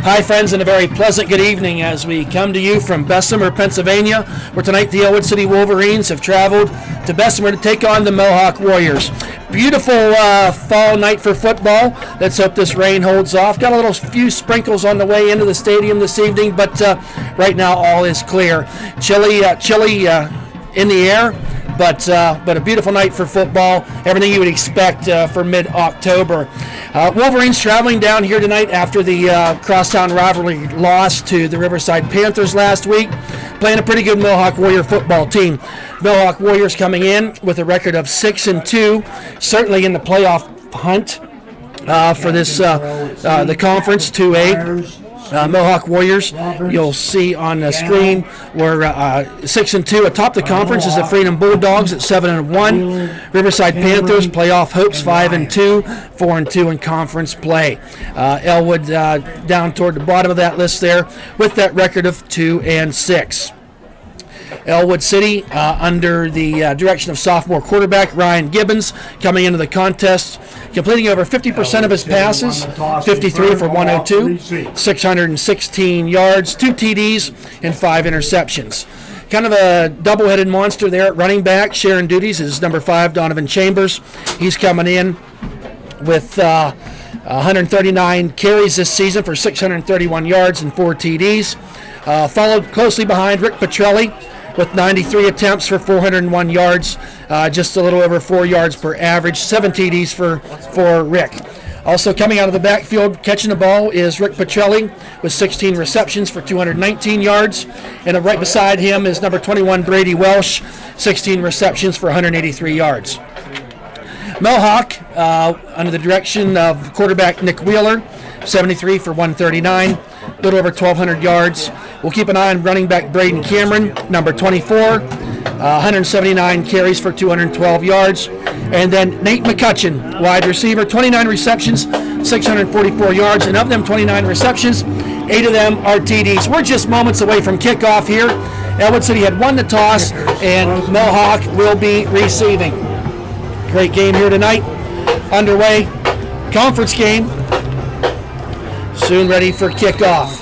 Hi, friends, and a very pleasant good evening as we come to you from Bessemer, Pennsylvania, where tonight the Ellwood City Wolverines have traveled to Bessemer to take on the Mohawk Warriors. Beautiful fall night for football. Let's hope this rain holds off. Got a few sprinkles on the way into the stadium this evening, but right now all is clear. Chilly in the air. But a beautiful night for football. Everything you would expect for mid-October. Wolverines traveling down here tonight after the crosstown rivalry loss to the Riverside Panthers last week. Playing a pretty good Mohawk Warrior football team. Mohawk Warriors coming in with a record of 6-2, certainly in the playoff hunt for this the conference 2A. Mohawk Warriors, you'll see on the screen, we're 6-2. Atop the conference is the Freedom Bulldogs at 7-1. Riverside Panthers, playoff hopes, 5-2, 4-2 in conference play. Ellwood down toward the bottom of that list there with that record of 2-6. Ellwood City, under the direction of sophomore quarterback Ryan Gibbons, coming into the contest, completing over 50% of his passes, 53 for 102, 616 yards, 2 TDs, and 5 interceptions. Kind of a double-headed monster there at running back. Sharing duties is number 5, Donovan Chambers. He's coming in with 139 carries this season for 631 yards and 4 TDs. Followed closely behind Rick Petrelli with 93 attempts for 401 yards, just a little over 4 yards per average, 7 TDs for Rick. Also coming out of the backfield, catching the ball is Rick Petrelli with 16 receptions for 219 yards. And right beside him is number 21, Brady Welsh, 16 receptions for 183 yards. Mohawk, under the direction of quarterback Nick Wheeler, 73 for 139, a little over 1,200 yards. We'll keep an eye on running back Braden Cameron, number 24, 179 carries for 212 yards. And then Nate McCutcheon, wide receiver, 29 receptions, 644 yards. And of them 29 receptions, 8 of them are TDs. We're just moments away from kickoff here. Ellwood City had won the toss, and Mohawk will be receiving. Great game here tonight. Underway. Conference game. Soon ready for kickoff.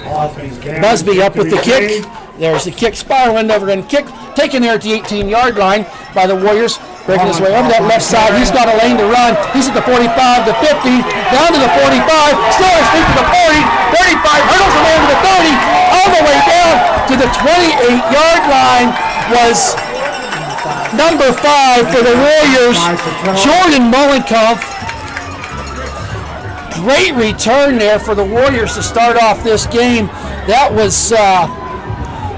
Busby up with the kick. There's the kick, spiraling over and kick. Taken there at the 18-yard line by the Warriors. Breaking his way over that left side. He's got a lane to run. He's at the 45, the 50, down to the 45. Still has feet to the 40, 35, hurdles the man to the 30, all the way down to the 28-yard line was number 5 for the Warriors, Jordan Mullenkamp. Great return there for the Warriors to start off this game. That was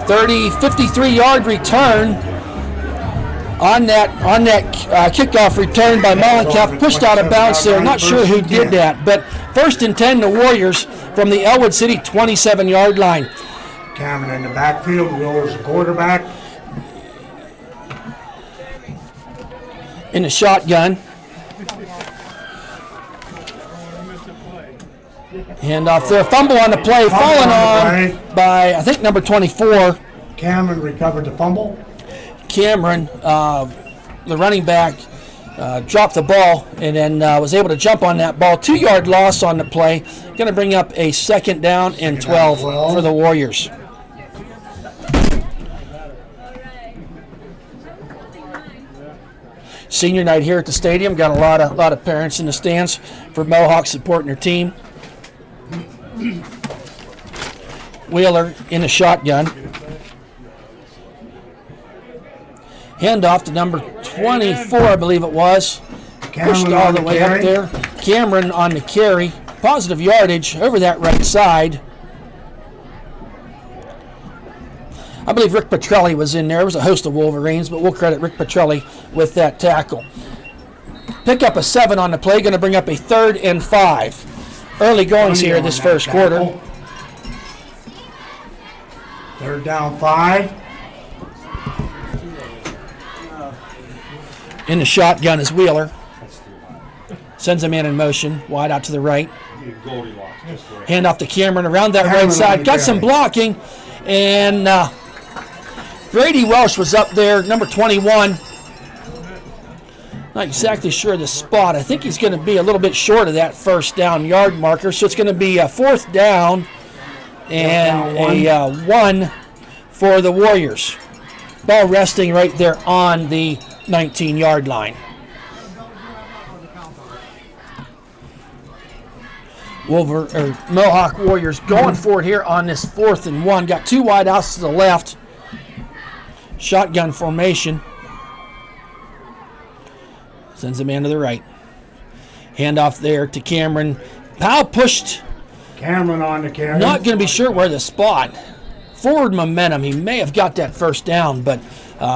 53-yard return on that kickoff return by Mullenkamp. Pushed out of bounds there. Not sure who did that, but 1st and 10 the Warriors from the Ellwood City 27-yard line. Cameron in the backfield, Wheeler's the quarterback. In the shotgun. Hand off there. Fumble on the play. Fallen on by, I think, number 24. Cameron recovered the fumble. Cameron, the running back, dropped the ball and then was able to jump on that ball. 2-yard loss on the play. Going to bring up a 2nd down and 12 for the Warriors. Senior night here at the stadium. Got a lot of parents in the stands for Mohawk supporting their team. Wheeler in a shotgun. Handoff to number 24, I believe it was. Pushed all the way up there. Cameron on the carry. Positive yardage over that right side. I believe Rick Petrelli was in there. There was a host of Wolverines, but we'll credit Rick Petrelli with that tackle. Pick up a 7 on the play. Going to bring up a 3rd and 5. Early goings here this first quarter. 3rd down 5. In the shotgun is Wheeler. Sends a man in motion. Wide out to the right. Hand off to Cameron around that right side. Got some blocking. And Brady Welsh was up there, number 21. Not exactly sure of the spot. I think he's going to be a little bit short of that 1st down yard marker. So it's going to be a 4th down and a 1 for the Warriors. Ball resting right there on the 19-yard line. Mohawk Warriors going for it here on this 4th and 1. Got 2 wide outs to the left. Shotgun formation. Sends a man to the right. Handoff there to Cameron. Powell pushed. Cameron on the carry. Not going to be sure where the spot. Forward momentum. He may have got that first down, but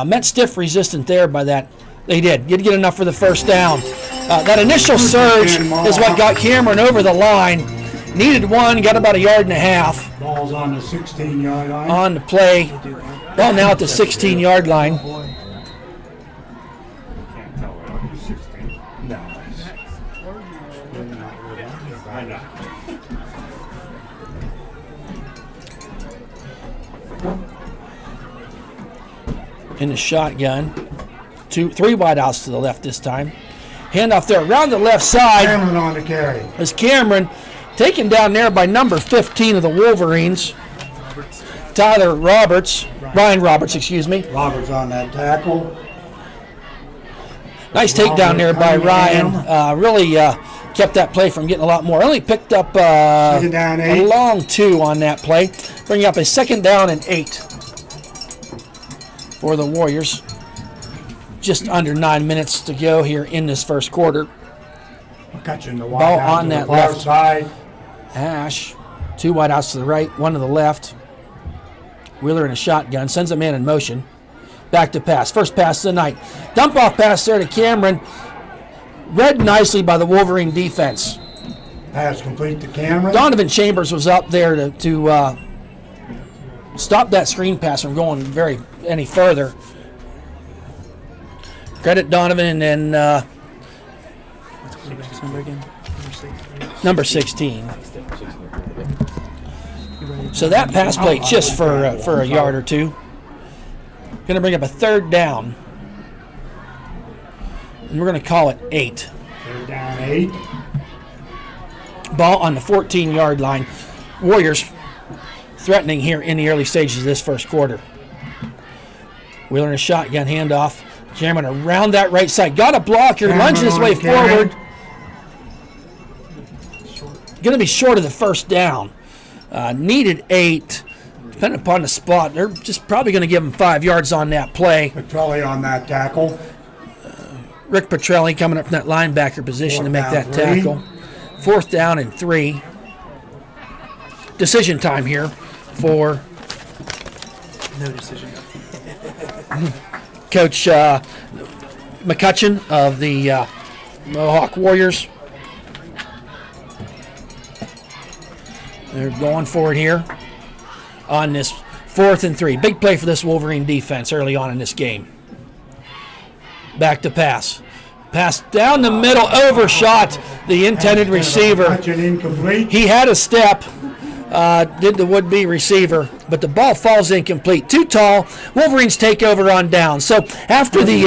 met stiff resistance there by that. They did. Get enough for the first down. That initial surge is what got Cameron over the line. Needed 1, got about 1.5 yards. Ball's on the 16-yard line. On the play. Ball now at the 16-yard line. In the shotgun. 3 wide outs to the left this time. Handoff there around the left side. Cameron on the carry. As Cameron taken down there by number 15 of the Wolverines. Ryan Roberts, excuse me. Roberts on that tackle. Nice takedown there by Ryan. Really kept that play from getting a lot more. Only picked up a long 2 on that play. Bringing up a 2nd down and 8 for the Warriors. Just under 9 minutes to go here in this first quarter. Ball on that left side. Ash, 2 wide outs to the right, 1 to the left. Wheeler in a shotgun, sends a man in motion. Back to pass. First pass of the night. Dump off pass there to Cameron. Read nicely by the Wolverine defense. Pass complete to Cameron. Donovan Chambers was up there to stop that screen pass from going any further. Credit Donovan and number 16. So that pass play just for a yard or 2. Going to bring up a 3rd down. And we're going to call it 8. 3rd down, 8. Ball on the 14-yard line. Warriors threatening here in the early stages of this first quarter. Wheeler in a shotgun handoff. Cameron around that right side. Got a blocker. Lunging his way forward. Going to be short of the first down. Needed 8. Depending upon the spot, they're just probably going to give him 5 yards on that play. Petrelli on that tackle. Rick Petrelli coming up from that linebacker position to make that tackle. 4th down and 3. Decision time here for no decision. Coach McCutcheon of the Mohawk Warriors. They're going for it here on this 4th and 3. Big play for this Wolverine defense early on in this game. Back to pass. Pass down the middle, overshot the intended receiver. He had a step, did the would-be receiver, but the ball falls incomplete. Too tall. Wolverines take over on down. So after the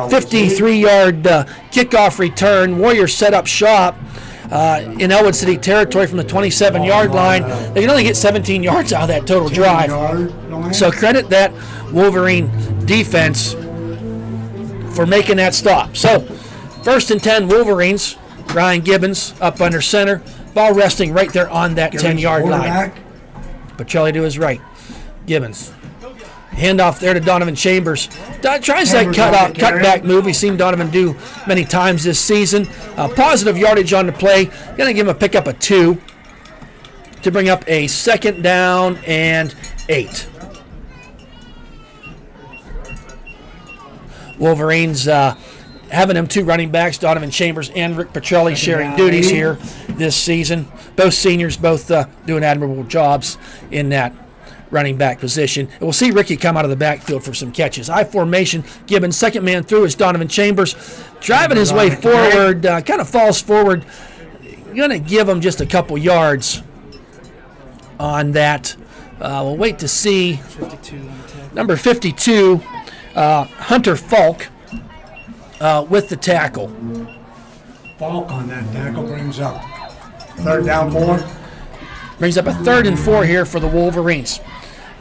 53-yard kickoff return, Warriors set up shop in Ellwood City territory from the 27-yard line. They can only get 17 yards out of that total drive. So credit that Wolverine defense for making that stop. So 1st and 10 Wolverines. Ryan Gibbons up under center. Ball resting right there on that 10-yard line. Petrelli to his right. Gibbons. Handoff there to Donovan Chambers. Tries that cutback move we've seen Donovan do many times this season. Positive yardage on the play. Going to give him a pickup of 2 to bring up a 2nd down and 8. Wolverines having them 2 running backs, Donovan Chambers and Rick Petrelli, sharing duties here this season. Both seniors, both doing admirable jobs in that running back position. And we'll see Ricky come out of the backfield for some catches. I formation. Gibbons, 2nd man through is Donovan Chambers. Driving his way forward, kind of falls forward. Going to give him just a couple yards on that. We'll wait to see. 52. Number 52, Hunter Falk, with the tackle. Falk on that tackle brings up 3rd down 4. Brings up a 3rd and 4 here for the Wolverines.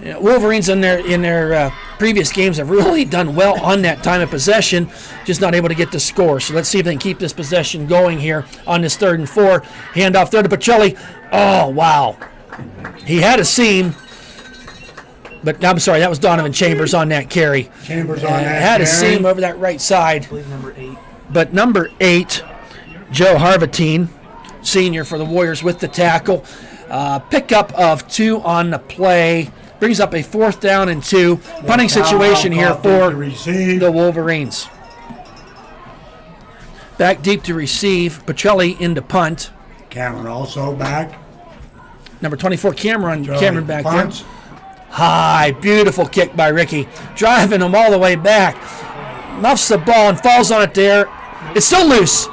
Wolverines in their previous games have really done well on that time of possession, just not able to get the score. So let's see if they can keep this possession going here on this 3rd and 4. Handoff there to Pacelli. Oh, wow. He had a seam, but I'm sorry, that was Donovan Chambers on that carry. Chambers on that had a carry. seam over that right side. I believe number 8. But number 8, Joe Harvatine, senior for the Warriors with the tackle. Pickup of 2 on the play. Brings up a 4th down and 2. Punting situation here for the Wolverines. Back deep to receive. Pacelli into punt. Cameron also back. Number 24, Cameron back punts. there. High, beautiful kick by Ricky. Driving him all the way back. Muffs the ball and falls on it there. It's still loose.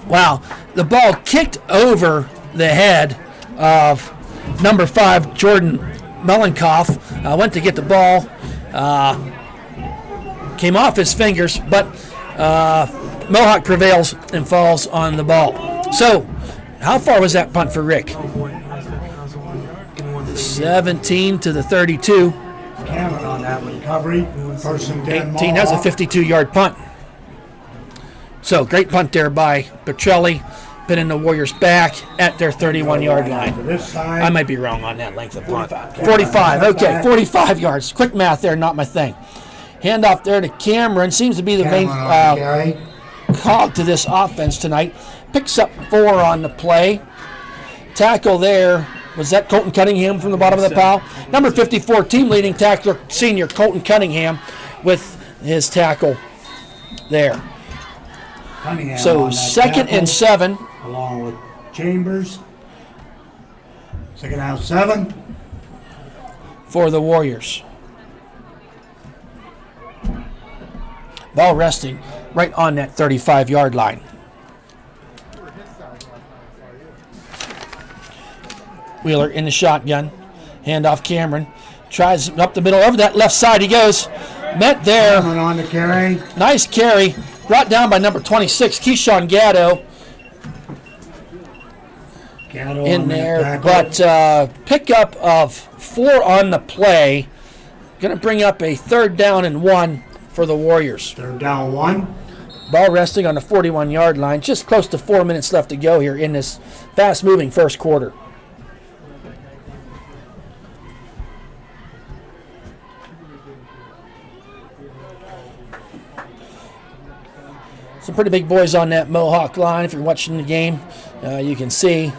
Wow. The ball kicked over the head of number 5, Jordan Melenkoff. Went to get the ball. Came off his fingers, but Mohawk prevails and falls on the ball. So, how far was that punt for Rick? Oh boy, how's the 1 yard? Give me 1 17 to the 32. Cameron on that recovery. 1st and 10. 18. That's a Mohawk. 52-yard punt. So, great punt there by Pacelli, pinning the Warriors back at their 31-yard To line. this side. I might be wrong on that length of punt. 45. Okay, 45 yards. Quick math there, not my thing. Handoff there to Cameron. Seems to be the main Cameron on the carry. cog to this offense tonight. Picks up 4 on the play. Tackle there. Was that Colton Cunningham from the bottom of the pile? Number 54, team leading tackler, senior Colton Cunningham with his tackle there. Cunningham So on that 2nd tackle, and 7. along with Chambers. 2nd down 7. For the Warriors. Ball resting right on that 35-yard line. Wheeler in the shotgun. Handoff Cameron. Tries up the middle. Over that left side he goes. Met there. Cameron on the carry. Nice carry. Brought down by number 26, Keyshawn Gatto. Gatto In on that there. tackle. But pickup of 4 on the play. Going to bring up a 3rd down and 1 for the Warriors. 3rd down 1. Ball resting on the 41-yard line. Just close to 4 minutes left to go here in this fast-moving first quarter. Some pretty big boys on that Mohawk line. If you're watching the game, you can see,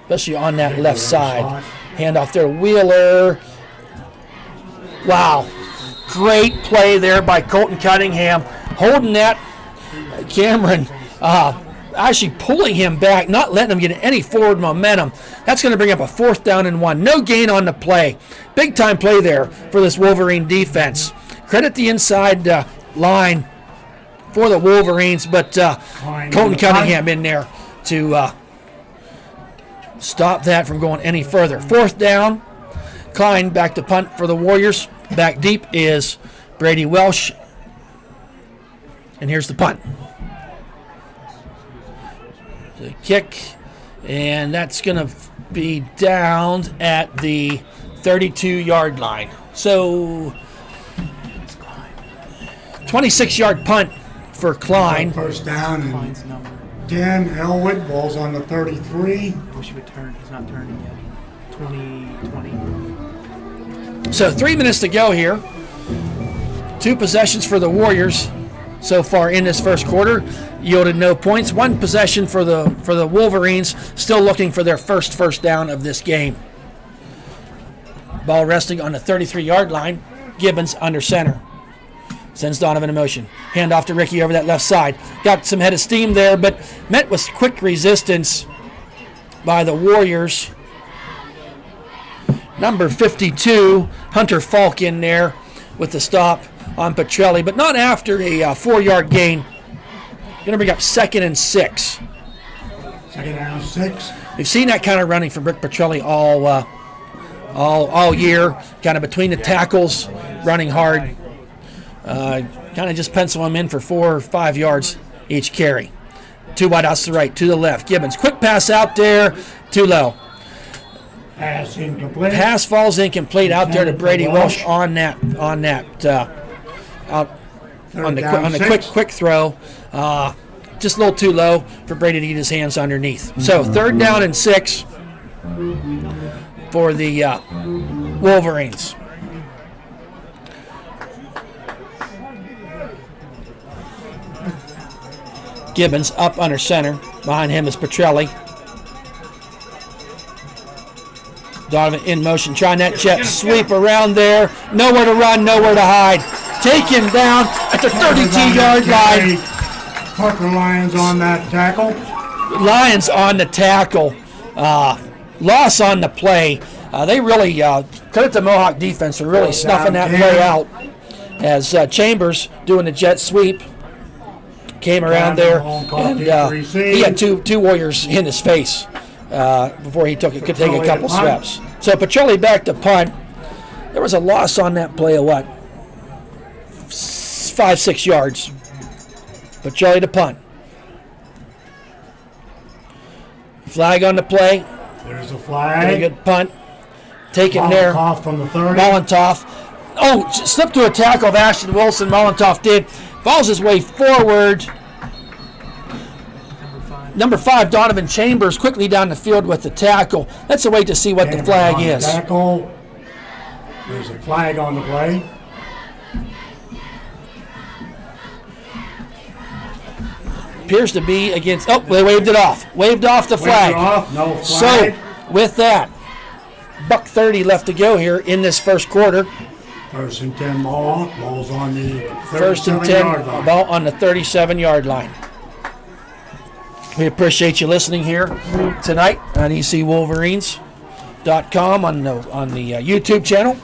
especially on that left side. Handoff there, Wheeler. Wow. Great play there by Colton Cunningham. Holding that. Cameron actually pulling him back, not letting him get any forward momentum. That's going to bring up a 4th down and 1. No gain on the play. Big time play there for this Wolverine defense. Credit the inside line for the Wolverines, but Colton Cunningham in there to stop that from going any further. 4th down. Klein back to punt for the Warriors. Back deep is Brady Welsh. And here's the punt. The kick, and that's going to be down at the 32-yard line. So 26-yard punt for Klein. 1st down and Klein's number. 10. Ellwood, ball's on the 33. I wish he would turn. He's not turning yet. 20. So 3 minutes to go here. 2 possessions for the Warriors so far in this first quarter. Yielded no points. 1 possession for the Wolverines, still looking for their first down of this game. Ball resting on the 33-yard line. Gibbons under center. Sends Donovan in motion. Hand off to Ricky over that left side. Got some head of steam there, but met with quick resistance by the Warriors. Number 52, Hunter Falk in there with the stop on Pacelli, but not after a 4-yard gain. Going to bring up 2nd and 6. 2nd down 6. We've seen that kind of running from Rick Pacelli all year, kind of between the tackles, running hard. Kind of just pencil them in for 4 or 5 yards each carry. Too wide out to the right, to the left. Gibbons, quick pass out there, too low. Pass incomplete. Pass falls incomplete out there to Brady Welsh on that out on the quick throw. Just a little too low for Brady to get his hands underneath. So 3rd down and 6 for the Wolverines. Gibbons up under center. Behind him is Petrelli. Donovan in motion, trying that jet sweep around there. Nowhere to run, nowhere to hide. Taken down at the 32-yard line. Parker Lyons on that tackle. Lyons on the tackle. Loss on the play. They really, credit the Mohawk defense for really snuffing that play out. As Chambers doing the jet sweep. Came around there, and he had two Warriors in his face before he could take a couple steps. So Petrelli back to punt. There was a loss on that play of what? 5-6 yards. Petrelli to punt. Flag on the play. There's a flag. Very good punt. Taken there. Mollentoff from the 30. Mollentoff. Oh, slipped to a tackle of Ashton Wilson. Mollentoff did. Falls his way forward. Number 5, Donovan Chambers, quickly down the field with the tackle. Let's wait to see what the flag is. Tackle. There's a flag on the play. Appears to be against. Oh, they waved it off. Waved off the flag. Waved it off, no flag. So, with that, $1:30 left to go here in this first quarter. 1st and 10 Mohawk. Ball's on the 1st and 10, 37-yard line. ball on the 37-yard line. We appreciate you listening here tonight on ecwolverines.com on the YouTube channel.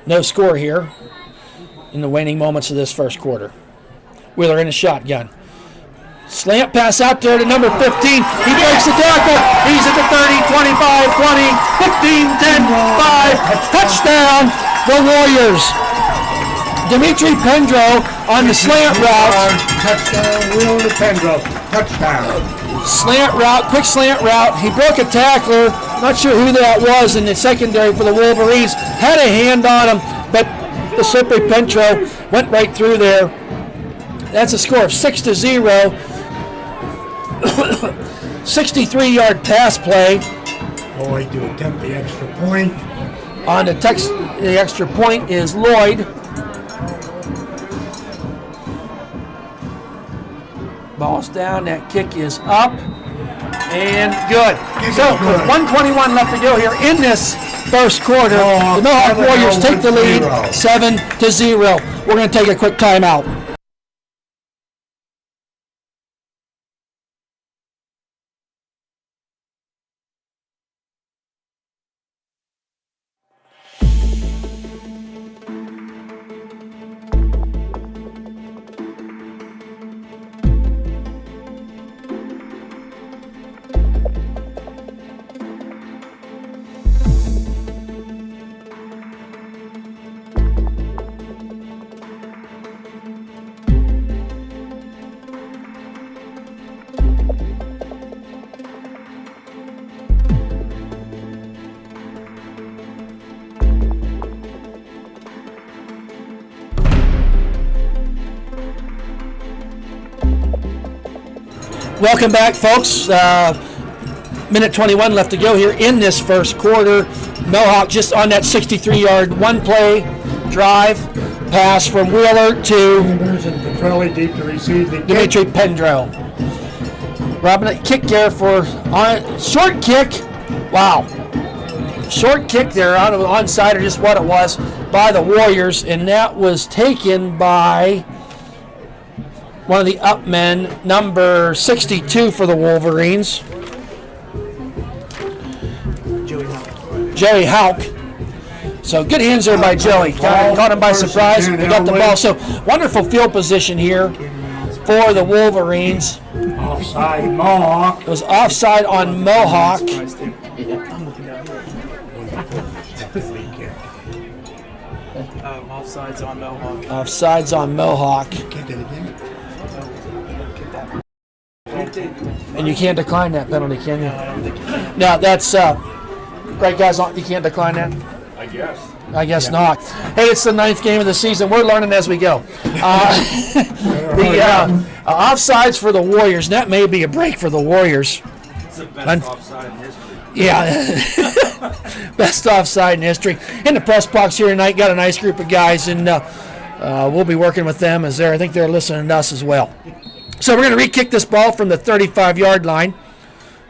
No score here in the waning moments of this first quarter. Wheeler in a shotgun. Slant pass out there to number 15. He breaks the tackle. He's at the 30, 25, 20, 15, 10, 5. Touchdown, the Warriors. Dimitri Pendro on the slant route. Touchdown, Wheeler to Pendro. Touchdown. Slant route, quick slant route. He broke a tackler. Not sure who that was in the secondary for the Wolverines. Had a hand on him, but the slippery Pendro went right through there. That's a score of 6-0. 63-yard pass play. Lloyd to attempt the extra point. On the extra point is Lloyd. Ball's down, that kick is up, and good. So, with 1:21 left to go here in this first quarter, the Mohawk Warriors take the lead 7-0. We're going to take a quick timeout. Welcome back, folks. Minute 21 left to go here in this first quarter. Mohawk just on that 63-yard one-play drive. Pass from Wheeler to Petrelli deep to receive the Dimitri Pendro. Robin, kick there for short kick. Wow. Short kick there on onside, or just what it was, by the Warriors, and that was taken by one of the up men, number 62 for the Wolverines, Joey Houck. So good hands there by Joey. Caught him by surprise. They got the ball. So wonderful field position here for the Wolverines. Offside Mohawk. It was offside on Mohawk. Offsides on Mohawk. Offsides on Mohawk. Kick it again. And you can't decline that penalty, can you? I don't think you No, that's right, guys. You can't decline that. I guess not. Hey, it's the 9th game of the season. We're learning as we go. The offsides for the Warriors. That may be a break for the Warriors. It's the best offside in history. Yeah, best offside in history. In the press box here tonight, got a nice group of guys, and we'll be working with them as I think they're listening to us as well. So we're going to re-kick this ball from the 35-yard line.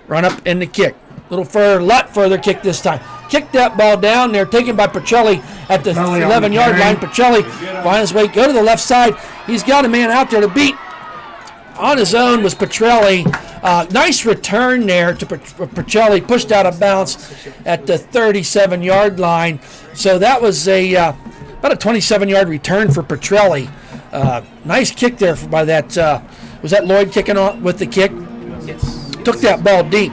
Run up and the kick. Lot further kick this time. Kick that ball down there, taken by Petrelli at the 11-yard line. Petrelli finds his way, go to the left side. He's got a man out there to beat. On his own was Petrelli. Nice return there to Petrelli, pushed out of bounds at the 37-yard line. So that was about a 27-yard return for Petrelli. Nice kick there by that. Was that Lloyd kicking on with the kick? Yes. Took that ball deep,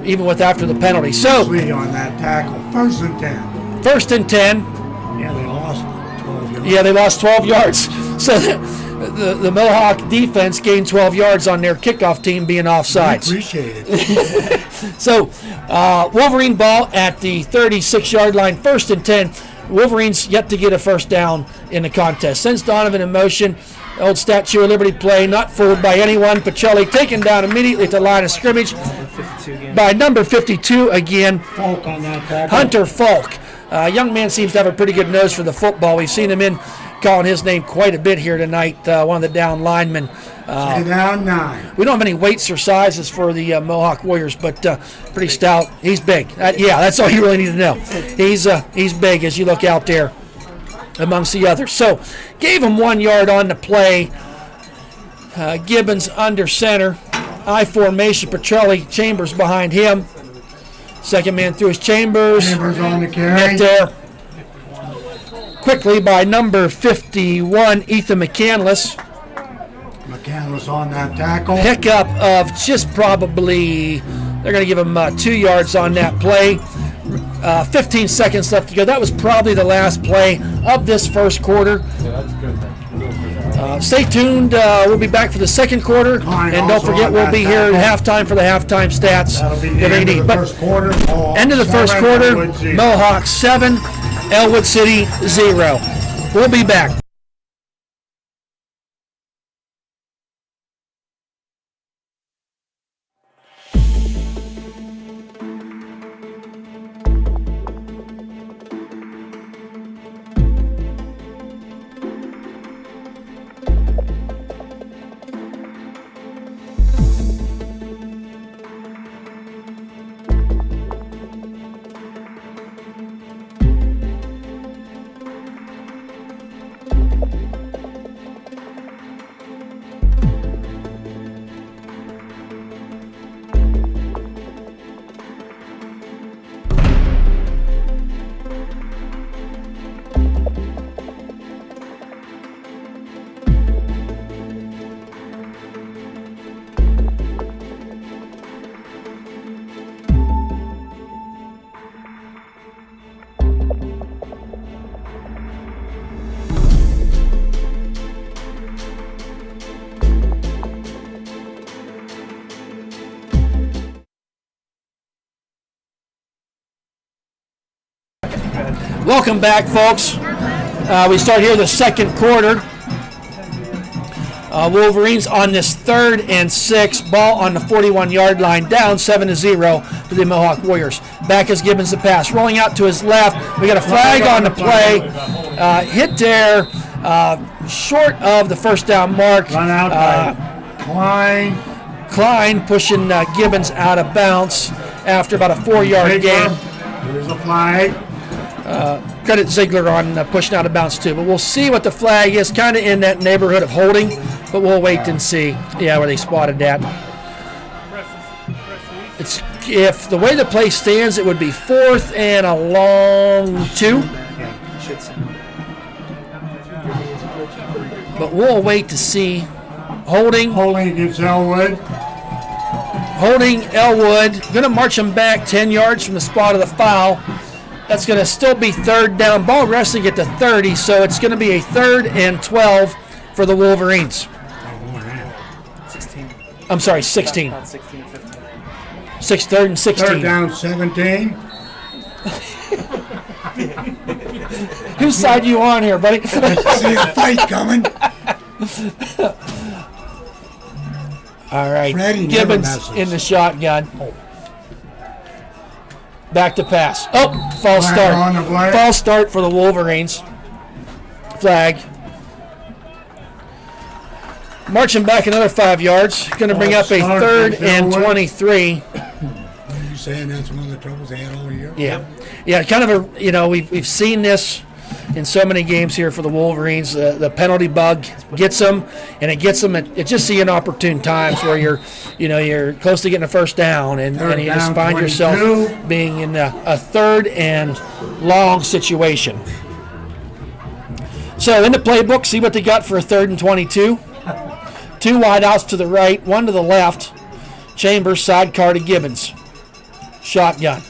even with after the penalty. So Lead on that tackle. 1st and 10. 1st and 10. Yeah, they lost 12 yards. Yeah, they lost 12 yards. So the Mohawk defense gained 12 yards on their kickoff team being offsides. Appreciate it. So Wolverine ball at the 36-yard line, 1st and 10. Wolverines yet to get a first down in the contest. Sends Donovan in motion. Old Statue of Liberty play, not fooled by anyone. Petrelli taken down immediately at the line of scrimmage 52 again. by number 52 again, Falk on that tackle. Hunter Falk. Young man seems to have a pretty good nose for the football. We've seen him in calling his name quite a bit here tonight, one of the down linemen. Second down 9. We don't have any weights or sizes for the Mohawk Warriors, but pretty stout. He's big. Yeah, that's all you really need to know. He's big as you look out there amongst the others. So gave him 1 yard on the play. Gibbons under center. I formation. Petrelli, Chambers behind him. Second man through his Chambers. Chambers on the carry. Get there quickly by number 51, Ethan McCandless. McCandless on that tackle. Pickup of just probably, they're going to give him 2 yards on that play. 15 seconds left to go. That was probably the last play of this first quarter. Stay tuned. We'll be back for the second quarter. And don't forget, we'll be here at halftime for the halftime stats. That'll be the end of the first quarter. End of the first quarter, Mohawk 7, Ellwood City 0. We'll be back. Welcome back, folks. We start here the second quarter. Wolverines on this 3rd and 6, ball on the 41-yard line, down 7-0 to the Mohawk Warriors. Back is Gibbons the pass, rolling out to his left. We got a flag on the play. Hit there, short of the first down mark. Run out by Klein pushing Gibbons out of bounds after about a 4-yard gain. There's a flag. Credit Ziegler on pushing out of bounds too, but we'll see what the flag is. Kind of in that neighborhood of holding, but we'll wait and see. Yeah, where they spotted that. It's if the way the play stands, it would be 4th and a long 2. But we'll wait to see. Holding against Ellwood. Holding Ellwood. Going to march him back 10 yards from the spot of the foul. That's going to still be third down. Ball wrestling at the 30, so it's going to be a 3rd and 12 for the Wolverines. 16. I'm sorry, 16. About 16 and 15. 3rd and 16. Third down, 17. Whose side you on here, buddy? See a fight coming. All right, Freddie never Gibbons messes. in the shotgun. Back to pass. Oh, false Flag on the start. flag. False start for the Wolverines. Flag. Marching back another 5 yards. Going to bring up a False start 3rd for and Ellwood. 23. Are you saying that's one of the troubles they had all year? Yeah, kind of a, we've seen this in so many games here for the Wolverines. The penalty bug gets them, and it gets them at just the inopportune times where you're close to getting a first down, and you just down, find 22. yourself being in a 3rd and long situation. So in the playbook, see what they got for a 3rd and 22. 2 wideouts to the right, 1 to the left. Chambers, sidecar to Gibbons. Shotgun.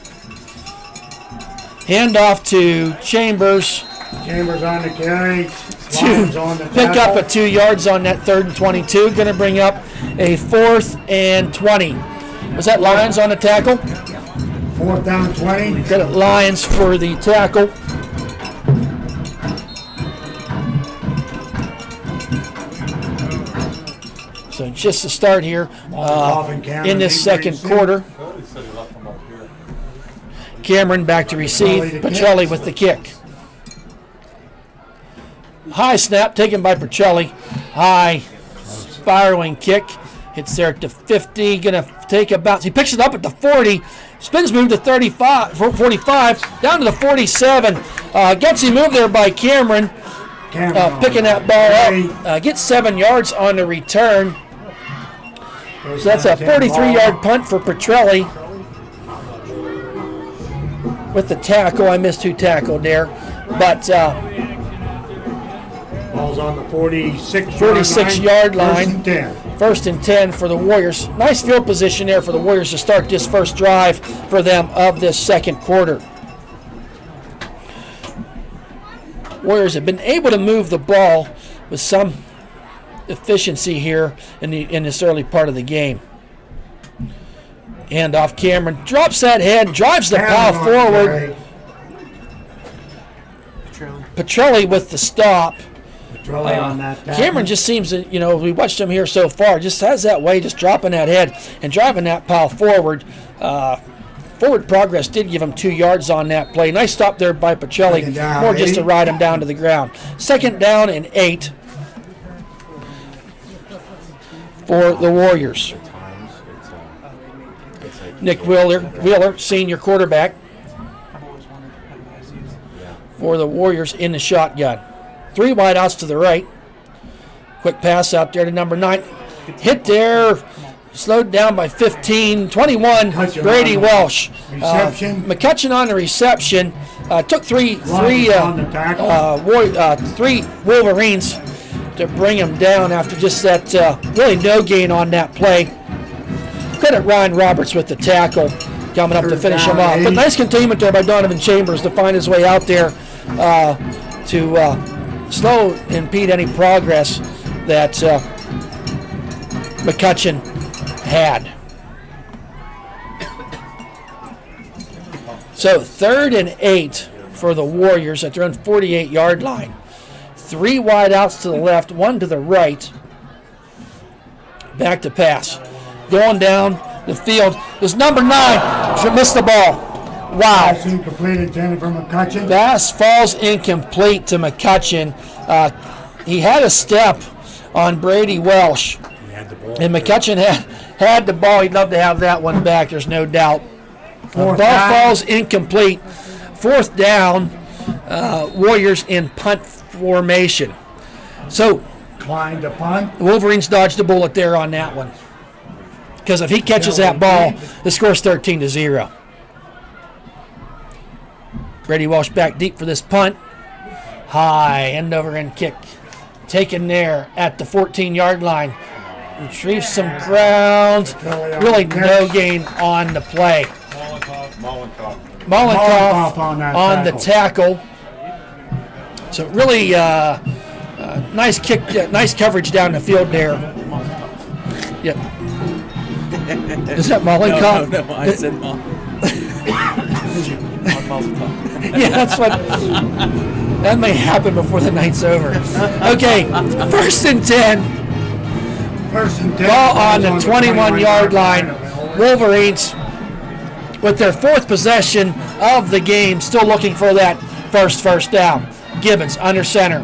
Hand off to Chambers Chambers on the carry. to Lions on the pick up tackle. a 2 yards on that 3rd and 22. Going to bring up a 4th and 20. Was that Lions on the tackle? 4th down, 20. Got it Lions for the tackle. So just to start here in this second quarter. Cameron back to receive. Petrelli with the kick. High snap taken by Petrelli. High spiraling kick. Hits there at the 50. Going to take a bounce. He picks it up at the 40. Spins move to 45, 45. Down to the 47. Gutsy move there by Cameron. Picking that ball up. Gets 7 yards on the return. So that's a 43-yard punt for Petrelli. With the tackle, I missed who tackled there, but Ball's on the 46 yard line. 1st and 10. 1st and 10 for the Warriors. Nice field position there for the Warriors to start this first drive for them of this second quarter. Warriors have been able to move the ball with some efficiency here in this early part of the game. Hand off Cameron, drops that head, drives the pile forward. Petrelli with the stop. Petrelli on that tackle. Cameron just seems to, we watched him here so far, just has that way, just dropping that head and driving that pile forward. Forward progress did give him 2 yards on that play. Nice stop there by Petrelli, more just to ride him down to the ground. 2nd down and 8 for the Warriors. Nick Wheeler, senior quarterback for the Warriors in the shotgun. 3 wideouts to the right. Quick pass out there to number 9. Hit there. Slowed down by 15. 21, Brady Welsh. Reception. McCutcheon on the reception. Took three Wolverines to bring him down after just that really no gain on that play. Credit Ryan Roberts with the tackle coming up to finish him off. But nice containment there by Donovan Chambers to find his way out there to slow and impede any progress that McCutcheon had. So 3rd and 8 for the Warriors at their own 48-yard line. 3 wideouts to the left, 1 to the right. Back to pass. Going down the field is number 9. Should miss the ball. Wow. Pass incomplete intended for McCutcheon. Pass falls incomplete to McCutcheon. He had a step on Brady Welsh. And McCutcheon had the ball. He'd love to have that one back, there's no doubt. Ball falls incomplete. 4th down, Warriors in punt formation. So, Klein to punt. Wolverines dodged a bullet there on that one. Because if he catches that ball, the score's 13-0. Brady Welsh back deep for this punt. High, end over end kick. Taken there at the 14-yard line. Retrieves some ground. Really no gain on the play. Mollenkoff on the tackle. So really nice kick, nice coverage down the field there. Yep. Is that Mollenkoff? No, I said Mall. Yeah, that's what. That may happen before the night's over. Okay, 1st and 10. Ball on the 21-yard line. Wolverines with their 4th possession of the game, still looking for that first down. Gibbons under center.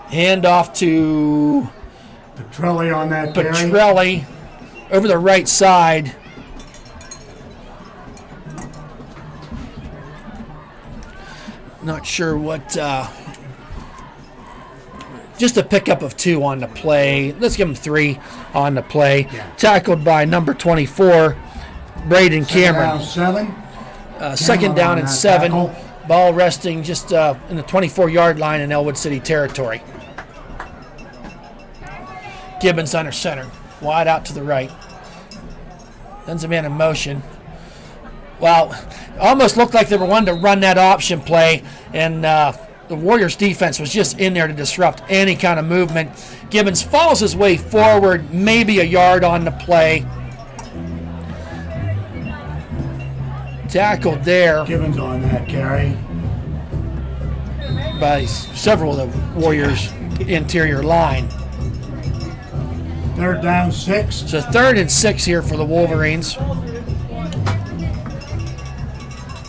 Hand off to Petrelli on that carry. Petrelli over the right side. Not sure what. Just a pickup of 2 on the play. Let's give him 3 on the play. Yeah. Tackled by number 24, Braden Cameron. Second down, 7. Second down and 7. Tackle. Ball resting just in the 24-yard line in Ellwood City territory. Gibbons under center. Wide out to the right. Sends a man in motion. Well, almost looked like they were wanting to run that option play, and the Warriors defense was just in there to disrupt any kind of movement. Gibbons follows his way forward, maybe a yard on the play. Tackled there Gibbons on that carry. by several of the Warriors' interior line. 3rd down, 6. So 3rd and 6 here for the Wolverines.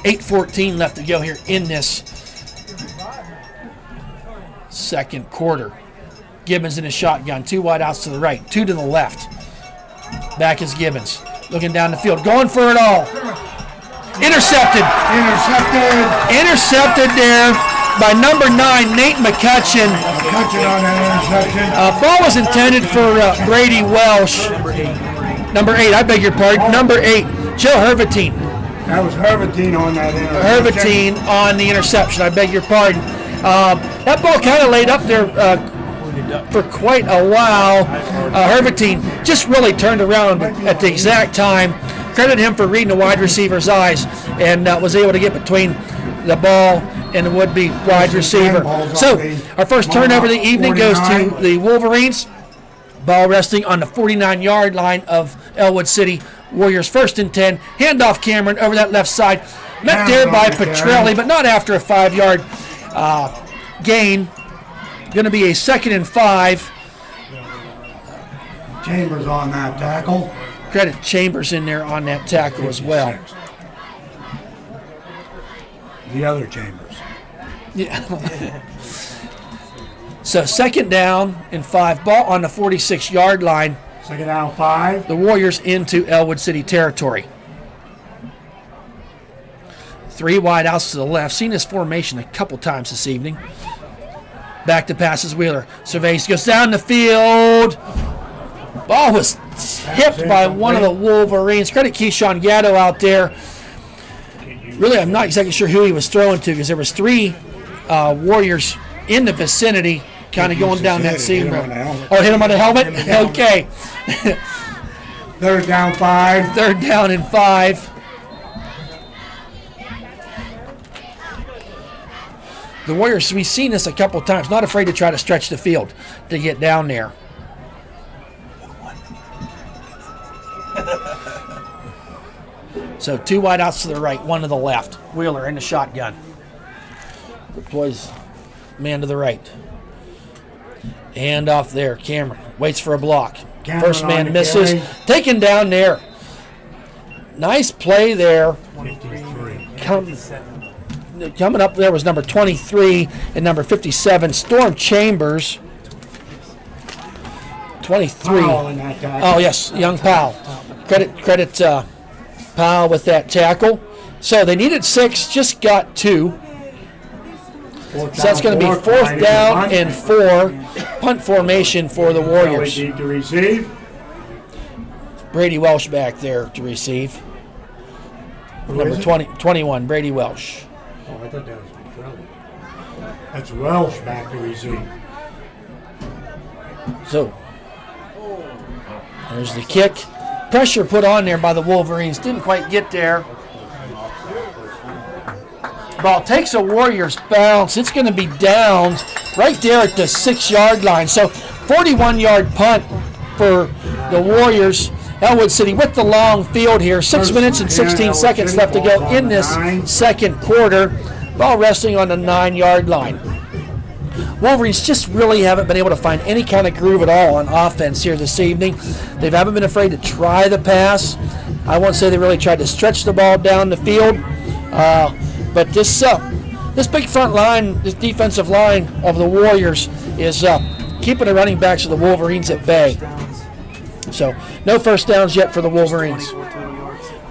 8:14 left to go here in this second quarter. Gibbons in his shotgun. 2 wide outs to the right, 2 to the left. Back is Gibbons. Looking down the field, going for it all. Intercepted. Intercepted there by number 9, Nate McCutcheon. McCutcheon on that interception. Ball was intended for Brady Welsh. Number 8, I beg your pardon. Number 8, Joe Hervatine. That was Hervatine on that interception. Hervatine on the interception. I beg your pardon. That ball kind of laid up there for quite a while. Hervatine just really turned around at the exact time. Credit him for reading the wide receiver's eyes and was able to get between the ball and the would-be wide receiver. So our first turnover of the evening goes to the Wolverines. Ball resting on the 49-yard line of Ellwood City. Warriors 1st and 10. Handoff Cameron over that left side. Met there by Petrelli, but not after a 5-yard gain. Going to be a 2nd and 5. Chambers on that tackle. Credit Chambers in there on that tackle as well. The other Chambers. Yeah. So 2nd down and 5. Ball on the 46-yard line. 2nd down, 5. The Warriors into Ellwood City territory. 3 wide outs to the left. Seen this formation a couple times this evening. Back to passes Wheeler. Surveys, goes down the field. Ball was hipped by one of the Wolverines. Credit Keyshawn Gatto out there. Really, I'm not exactly sure who he was throwing to because there was 3 Warriors in the vicinity kind of going down that seam road. Oh, hit him on the helmet? Okay. 3rd down, 5. 3rd down and 5. The Warriors, we've seen this a couple times, not afraid to try to stretch the field to get down there. So 2 wide outs to the right, 1 to the left. Wheeler in the shotgun. Deploys man to the right. Hand off there. Cameron waits for a block. Cameron First man on misses. carry. Taken down there. Nice play there. 53. Coming up there was number 23 and number 57, Storm Chambers. 23. Powell in that tackle. Oh, yes, young Powell. Credit Powell with that tackle. So they needed 6, just got 2. So that's going to be 4th down and 4. Punt formation for the Warriors. Need to receive. Brady Welsh back there to receive. Who Number is it? 21, Brady Welsh. Oh, I thought that was Petrelli. That's Welsh back to receive. So there's the kick. pressure put on there by the Wolverines. Didn't quite get there. Ball takes a Warriors bounce. It's going to be down right there at the 6-yard line. So 41-yard punt for the Warriors. Ellwood City with the long field here. 6 minutes and 16 seconds left to go in this second quarter. Ball resting on the 9-yard line. Wolverines just really haven't been able to find any kind of groove at all on offense here this evening. They haven't been afraid to try the pass. I won't say they really tried to stretch the ball down the field. But this big front line, this defensive line of the Warriors is keeping the running backs of the Wolverines at bay. So no first downs yet for the Wolverines.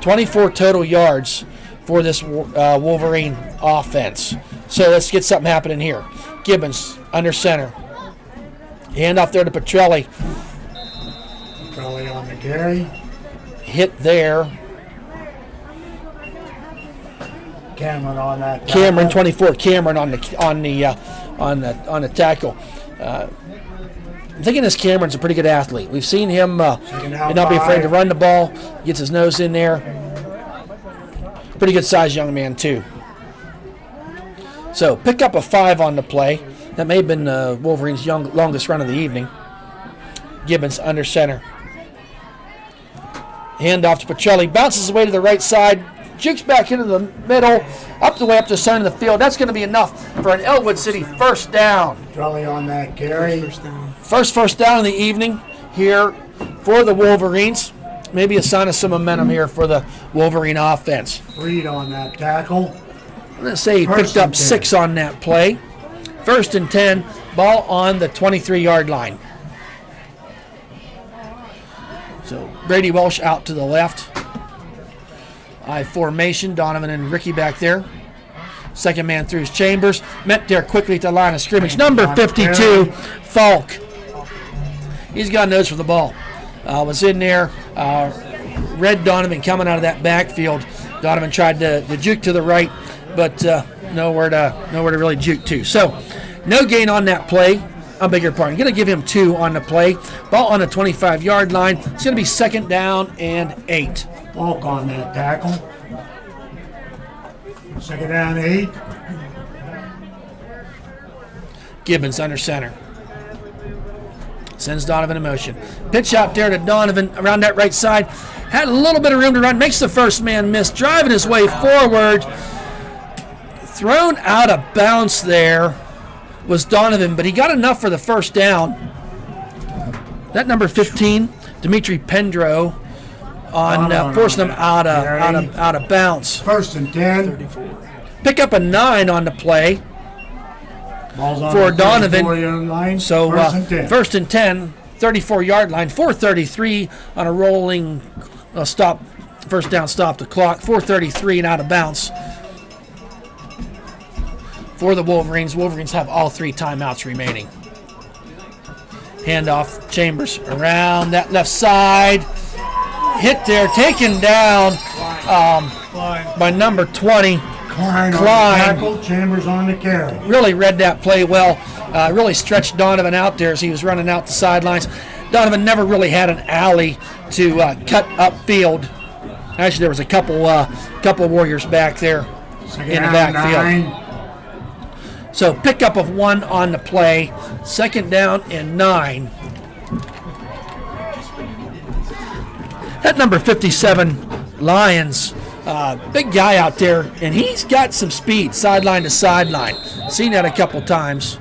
24 total yards for this Wolverine offense. So let's get something happening here. Gibbons under center. Hand off there to Petrelli. Petrelli on the carry. Hit there. Cameron on that. Cameron 24. Cameron on the tackle. I'm thinking this Cameron's a pretty good athlete. We've seen him not be afraid to run the ball. Gets his nose in there. Pretty good sized young man too. So pick up a 5 on the play. That may have been Wolverines' longest run of the evening. Gibbons under center. Hand off to Petrelli. Bounces away to the right side. Jukes back into the middle. Up the way up to the center of the field. That's going to be enough for an Ellwood City first down. Petrelli on that carry. First down of the evening here for the Wolverines. Maybe a sign of some momentum here for the Wolverine offense. Reed on that tackle. I'm going to say he picked up 6 on that play. 1st and 10, ball on the 23-yard line. So Brady Welsh out to the left. I formation, Donovan and Ricky back there. Second man through his Chambers. Met there quickly at the line of scrimmage. Number 52, Falk. He's got nose for the ball. Was in there. Read Donovan coming out of that backfield. Donovan tried to juke to the right, but nowhere to really juke to. So no gain on that play. I beg your pardon. Going to give him 2 on the play. Ball on the 25-yard line. It's going to be 2nd down and 8. Falk on that tackle. 2nd down, 8. Gibbons under center. Sends Donovan in motion. Pitch out there to Donovan around that right side. Had a little bit of room to run. Makes the first man miss. Driving his way forward. Thrown out of bounds there was Donovan, but he got enough for the first down. That number 15, Dimitri Pendro, on forcing him out of bounds. 1st and 10. Pick up a 9 on the play. Ball's on for the Donovan. 34-yard line. So 1st and 10. 34-yard line, 4:33 on a rolling stop, first down stop the clock, 4:33 and out of bounds for the Wolverines. Wolverines have all 3 timeouts remaining. Handoff, Chambers around that left side. Hit there, taken down by number 20. Klein. On the tackle, Chambers on the carry. Really read that play well. Really stretched Donovan out there as he was running out the sidelines. Donovan never really had an alley to cut upfield. Actually, there was a couple Warriors back there in the backfield. 9. So pickup of 1 on the play. 2nd down and 9. That number 57, Lyons, big guy out there, and he's got some speed sideline to sideline. Seen that a couple times.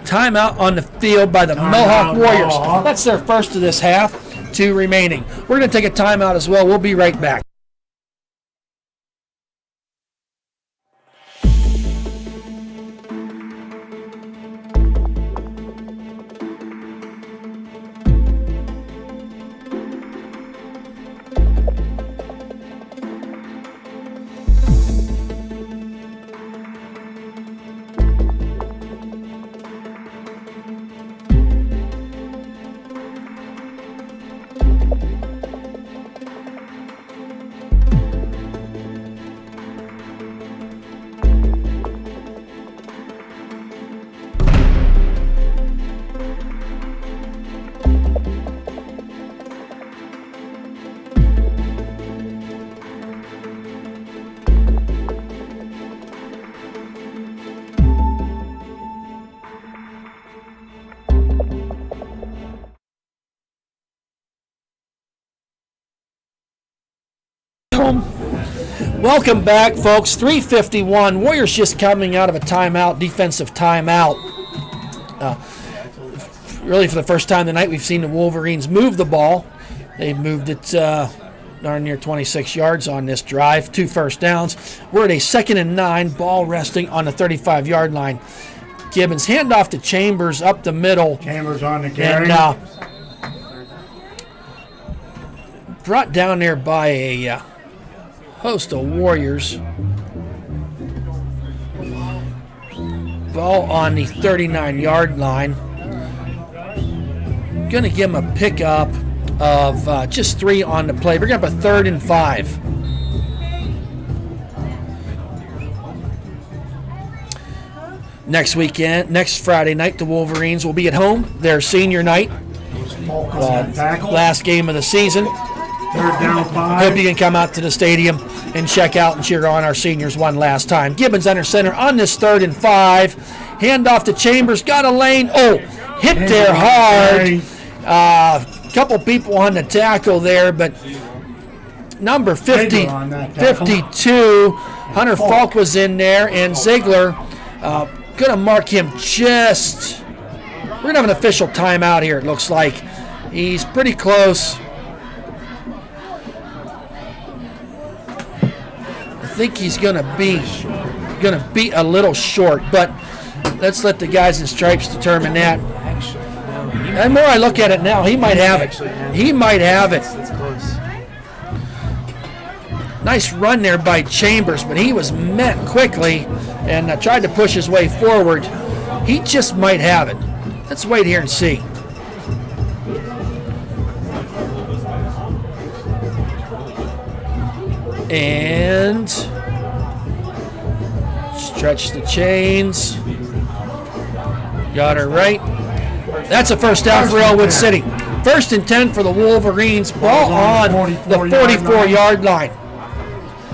Timeout on the field by the Mohawk Warriors. That's their first of this half. 2 remaining. We're going to take a timeout as well. We'll be right back. Welcome back, folks. 3:51. Warriors just coming out of a timeout, defensive timeout. Really, for the first time tonight, we've seen the Wolverines move the ball. They've moved it darn near 26 yards on this drive, 2 first downs. We're at a 2nd and 9, ball resting on the 35-yard line. Gibbons handoff to Chambers up the middle. Chambers on the carry. And brought down there by a host of Warriors. Ball on the 39-yard line. Going to give him a pickup of just 3 on the play. We're going to have a 3rd and 5. Next Friday night, the Wolverines will be at home. Their senior night. Last game of the season. 3rd down 5. Hope you can come out to the stadium and check out and cheer on our seniors one last time. Gibbons under center on this 3rd and 5. Handoff to Chambers. Got a lane. Oh, hit there hard. Couple people on the tackle there, but number 50, 52, Hunter Falk was in there, and Ziegler going to mark him just. We're going to have an official timeout here, it looks like. He's pretty close. I think he's going to be a little short, but let's let the guys in stripes determine that. The more I look at it now, he might have it. He might have it. That's close. Nice run there by Chambers, but he was met quickly and tried to push his way forward. He just might have it. Let's wait here and see. And stretch the chains. Got her right. That's a first down for Ellwood City. 1st and 10 for the Wolverines. Ball on the 44-yard line.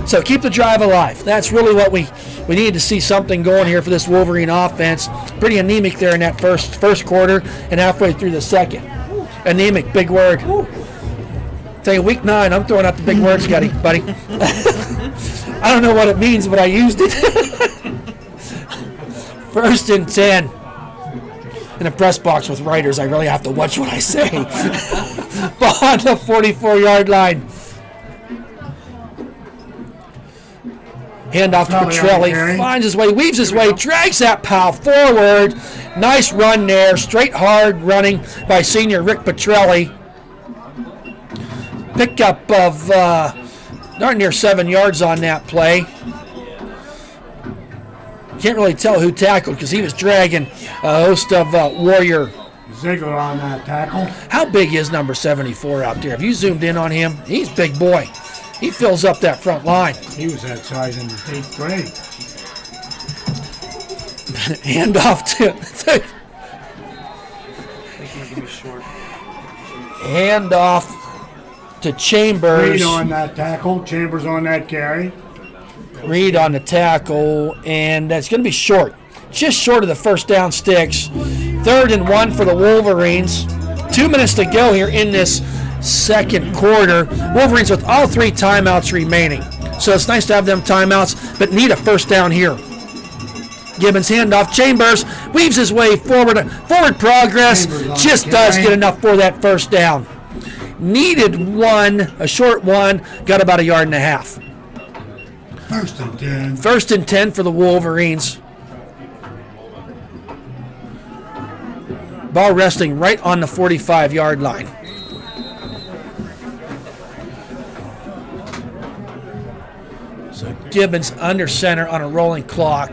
So keep the drive alive. That's really what we needed to see something going here for this Wolverine offense. Pretty anemic there in that first quarter and halfway through the second. Anemic, big word. Tell you, week 9, I'm throwing out the big words, buddy. I don't know what it means, but I used it. 1st and 10. In a press box with writers, I really have to watch what I say. Ball on the 44-yard line. Handoff to Petrelli. Finds his way, weaves his way, drags that pal forward. Nice run there. Straight hard running by senior Rick Petrelli. Pickup of darn near 7 yards on that play. Can't really tell who tackled because he was dragging a host of Warrior. Ziegler on that tackle. How big is number 74 out there? Have you zoomed in on him? He's a big boy. He fills up that front line. He was that size in the 8th grade. Handoff to handoff to Chambers. Reed on that tackle. Chambers on that carry. Reed on the tackle, and that's going to be short. Just short of the first down sticks. 3rd and 1 for the Wolverines. 2 minutes to go here in this second quarter. Wolverines with all 3 timeouts remaining. So it's nice to have them timeouts, but need a first down here. Gibbons handoff. Chambers weaves his way forward. Forward progress. Just does get enough for that first down. Needed one, a short one. Got about a yard and a half. 1st and 10. 1st and 10 for the Wolverines. Ball resting right on the 45-yard line. So Gibbons under center on a rolling clock.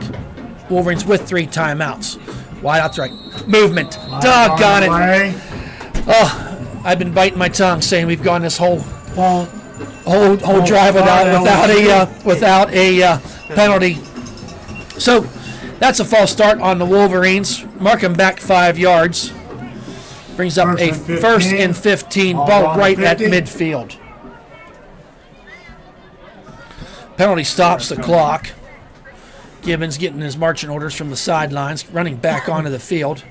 Wolverines with 3 timeouts. Wide out to right. Movement. Doggone it. Oh, I've been biting my tongue saying we've gone this whole drive without a penalty. So that's a false start on the Wolverines. Mark them back 5 yards. Brings up a 1st and 15. Ball right at midfield. Penalty stops the clock. Gibbons getting his marching orders from the sidelines, running back onto the field.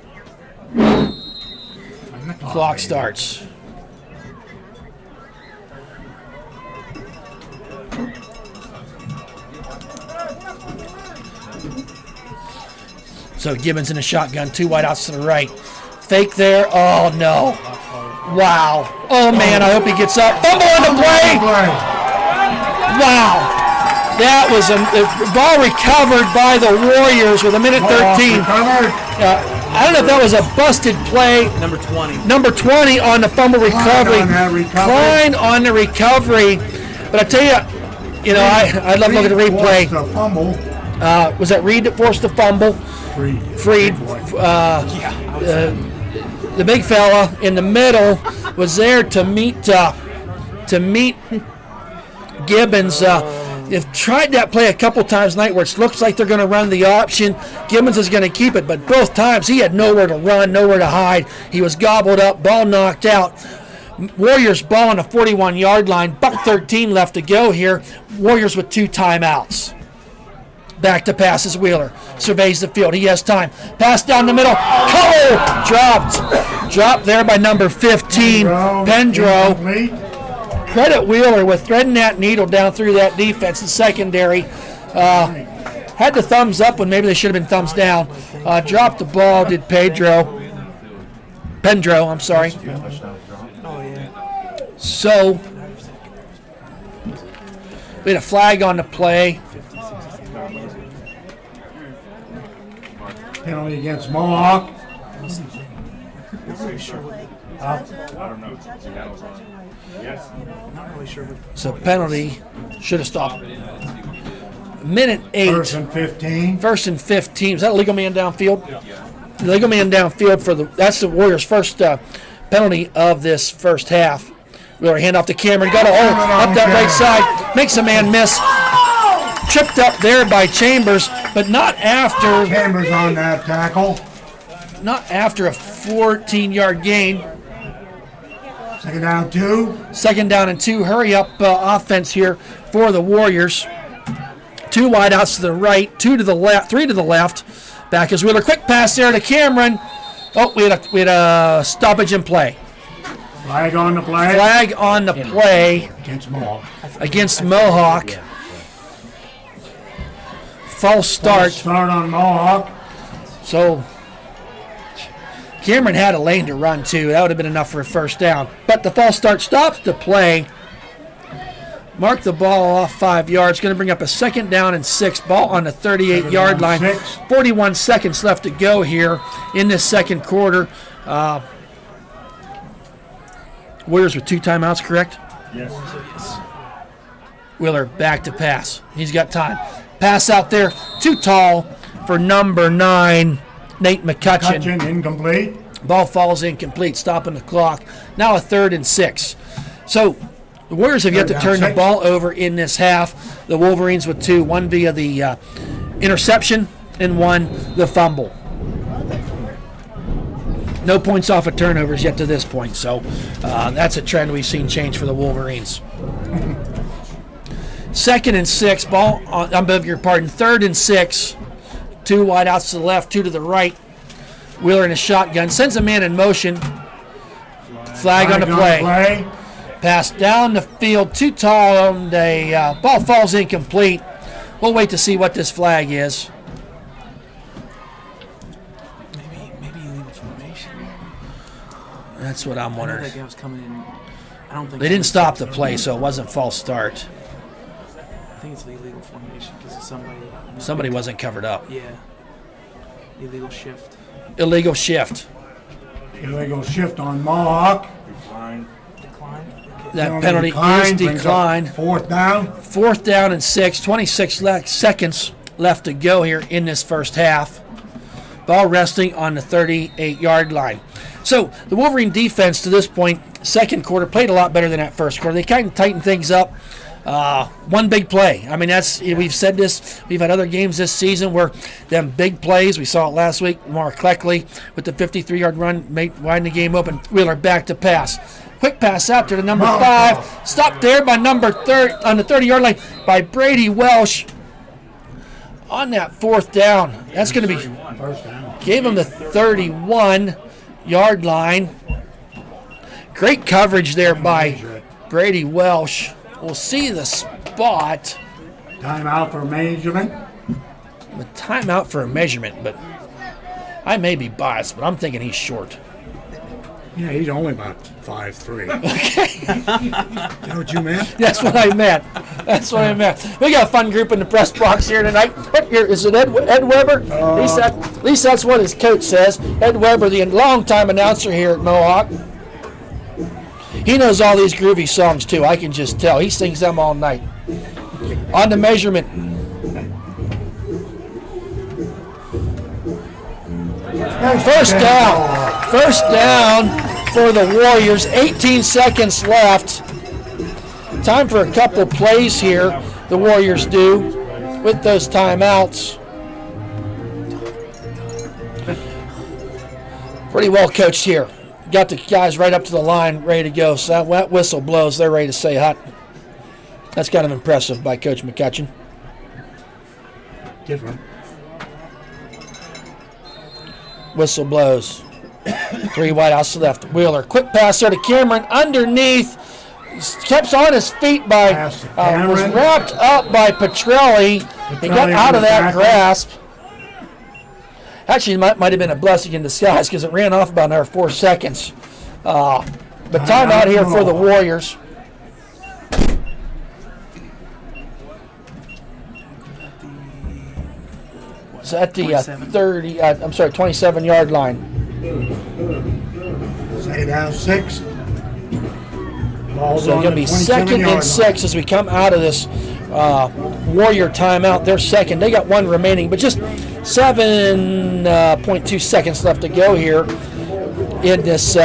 Clock starts. So Gibbons in a shotgun, 2 wide outs to the right. Fake there. Oh, no. Wow. Oh, man, I hope he gets up. Fumble on the play. Wow. That was a ball recovered by the Warriors with 1:13. I don't know if that was a busted play. Number 20. Number 20 on the fumble recovery. Klein on the recovery. But I tell you, I love looking at the replay. Was that Reed that forced the fumble? Freed. The big fella in the middle was there to meet Gibbons. They've tried that play a couple times tonight where it looks like they're going to run the option. Gibbons is going to keep it, but both times he had nowhere to run, nowhere to hide. He was gobbled up, ball knocked out. Warriors ball on the 41-yard line. $1:13 left to go here. Warriors with 2 timeouts. Back to passes Wheeler. Surveys the field. He has time. Pass down the middle. Cole dropped there by number 15. Pendro. Credit Wheeler with threading that needle down through that defense and secondary. Had the thumbs up when maybe they should have been thumbs down. Dropped the ball, did Pendro, I'm sorry. So, we had a flag on the play. Penalty against Mohawk. So penalty should have stopped. Minute 8. First and 15. First and 15. Is that a legal man downfield? Legal man downfield that's the Warriors' first penalty of this first half. Wheeler hand off to Cameron. Got a hole up that right side. Makes a man miss. Tripped up there by Chambers, but not after. Chambers on that tackle. Not after a 14-yard gain. Second down 2. Second down and 2. Hurry up offense here for the Warriors. 2 wide outs to the right, 2 to the left, 3 to the left. Back is Wheeler. Quick pass there to Cameron. Oh, we had a stoppage in play. Flag on the play. Flag on the play Against Mohawk. False start. Start on Mohawk. So Cameron had a lane to run too. That would have been enough for a first down. But the false start stops the play. Mark the ball off 5 yards. Going to bring up a second down and 6. Ball on the 38-yard line. 41 seconds left to go here in this second quarter. Warriors with 2 timeouts, correct? Yes. Wheeler back to pass. He's got time. Pass out there. Too tall for number 9, Nate McCutcheon. McCutcheon incomplete. Ball falls incomplete, stopping the clock. Now a 3rd and 6. So the Warriors have yet to turn the ball over in this half. The Wolverines with 2, 1 via the interception and 1 the fumble. No points off of turnovers yet to this point, so that's a trend we've seen change for the Wolverines. 2nd and 6, ball on, I beg your pardon, 3rd and 6. 2 wide outs to the left, 2 to the right. Wheeler in a shotgun, sends a man in motion. Flag on the play. Pass down the field, too tall on the ball falls incomplete. We'll wait to see what this flag is. Maybe illegal formation. That's what I'm I know wondering. that guy was coming in. I don't think They didn't stop the play, so it wasn't false start. I think it's illegal formation because Somebody wasn't covered up. Yeah. Illegal shift. Illegal shift. Illegal shift on Mohawk. Decline. That penalty is declined. 4th down. 4th down and 6. 26 seconds left to go here in this first half. Ball resting on the 38-yard line. So the Wolverine defense to this point, second quarter, played a lot better than that first quarter. They kind of tightened things up. 1 big play. I mean, we've said this. We've had other games this season where them big plays. We saw it last week. Mark Cleckley with the 53-yard run, widen the game open. Wheeler back to pass. Quick pass out to the number 5. Stopped there by number 30 on the 30-yard line by Brady Welsh. On that 4th down, that's going to be. First down. Gave him the 31-yard line. Great coverage there by Brady Welsh. We'll see the spot. Timeout for measurement. A timeout for a measurement, but I may be biased, but I'm thinking he's short. Yeah, he's only about 5'3". Okay. You know what you meant? That's what I meant. That's what I meant. We got a fun group in the press box here tonight. What here is it? Ed Weber? At least that's what his coach says. Ed Weber, the longtime announcer here at Mohawk. He knows all these groovy songs too. I can just tell. He sings them all night. On the measurement. First down. First down for the Warriors. 18 seconds left. Time for a couple plays here. The Warriors do with those timeouts. Pretty well coached here. Got the guys right up to the line, ready to go. So that whistle blows. They're ready to say hot. That's kind of impressive by Coach McCutcheon. Different. Whistle blows. 3 wide out to the left. Wheeler. Quick pass there to Cameron. Underneath. Kept on his feet by, was wrapped up by Petrelli. He got out of that grasp. Actually, it might have been a blessing in disguise because it ran off about another 4 seconds. But timeout here for the Warriors. It's at the 27-yard line. Second down, 6. So it's going to be 2nd and 6 as we come out of this Warrior timeout. They're second. They got 1 remaining, but just 7.2 seconds left to go here in this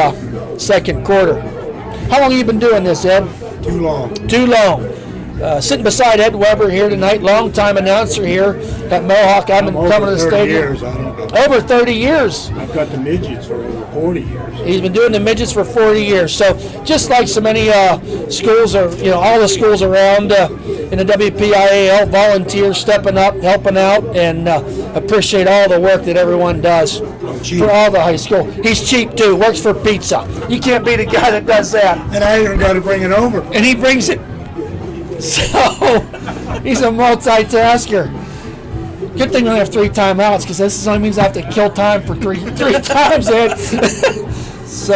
second quarter. How long have you been doing this, Ed? Too long. Too long. Sitting beside Ed Weber here tonight, longtime announcer here at Mohawk. I've been coming to the stadium. Years, I don't know. Over 30 years. I've got the midgets for over 40 years. He's been doing the midgets for 40 years. So just like so many schools, or all the schools around in the WPIAL, volunteers stepping up, helping out, and appreciate all the work that everyone does for all the high school. He's cheap too. Works for pizza. You can't beat a guy that does that. And I even got to bring it over. And he brings it. So he's a multitasker. Good thing we only have 3 timeouts because this only means I have to kill time for three times. Ed. So,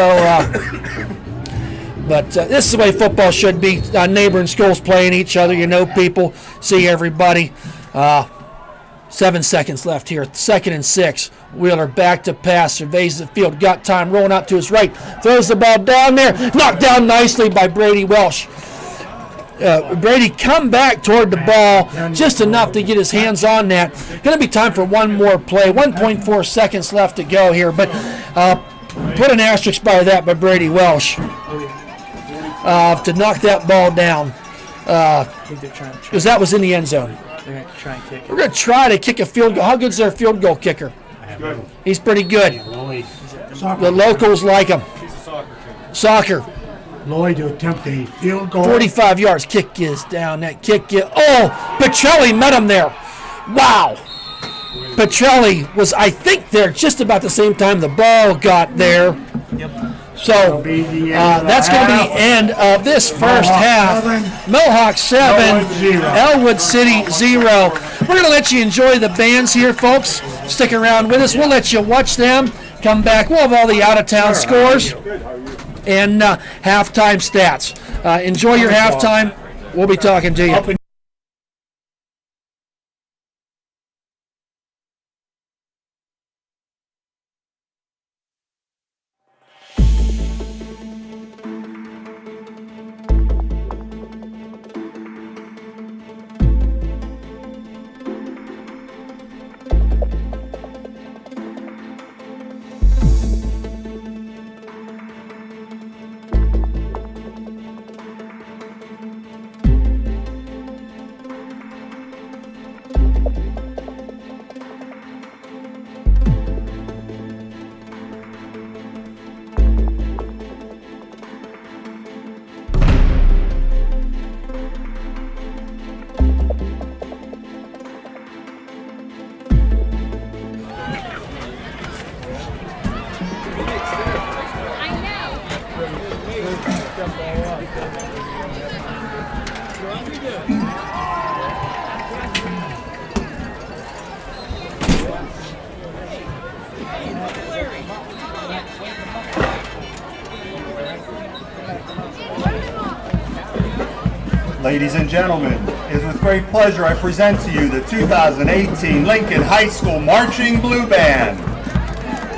but this is the way football should be. Neighboring schools playing each other. You know people, see everybody. 7 seconds left here. 2nd and 6. Wheeler back to pass. Surveys the field. Got time. Rolling out to his right. Throws the ball down there. Knocked down nicely by Brady Welsh. Brady come back toward the ball just enough to get his hands on that. Going to be time for one more play. 1.4 seconds left to go here, but put an asterisk by that by Brady Welsh to knock that ball down. Because that was in the end zone. They're going to try and kick it. We're going to try to kick a field goal. How good's their field goal kicker? He's pretty good. The locals like him. Soccer. Lloyd to attempt a field goal. 45 yards. Kick is down. That kick is. Oh, Petrelli met him there. Wow. Petrelli was, I think, there just about the same time the ball got there. Yep. So that's going to be the end of this first half. Mohawk 7, Ellwood City 0. We're going to let you enjoy the bands here, folks. Stick around with us. We'll let you watch them. Come back. We'll have all the out-of-town scores and halftime stats. Enjoy your halftime. We'll be talking to you. Ladies and gentlemen, it is with great pleasure I present to you the 2018 Lincoln High School Marching Blue Band.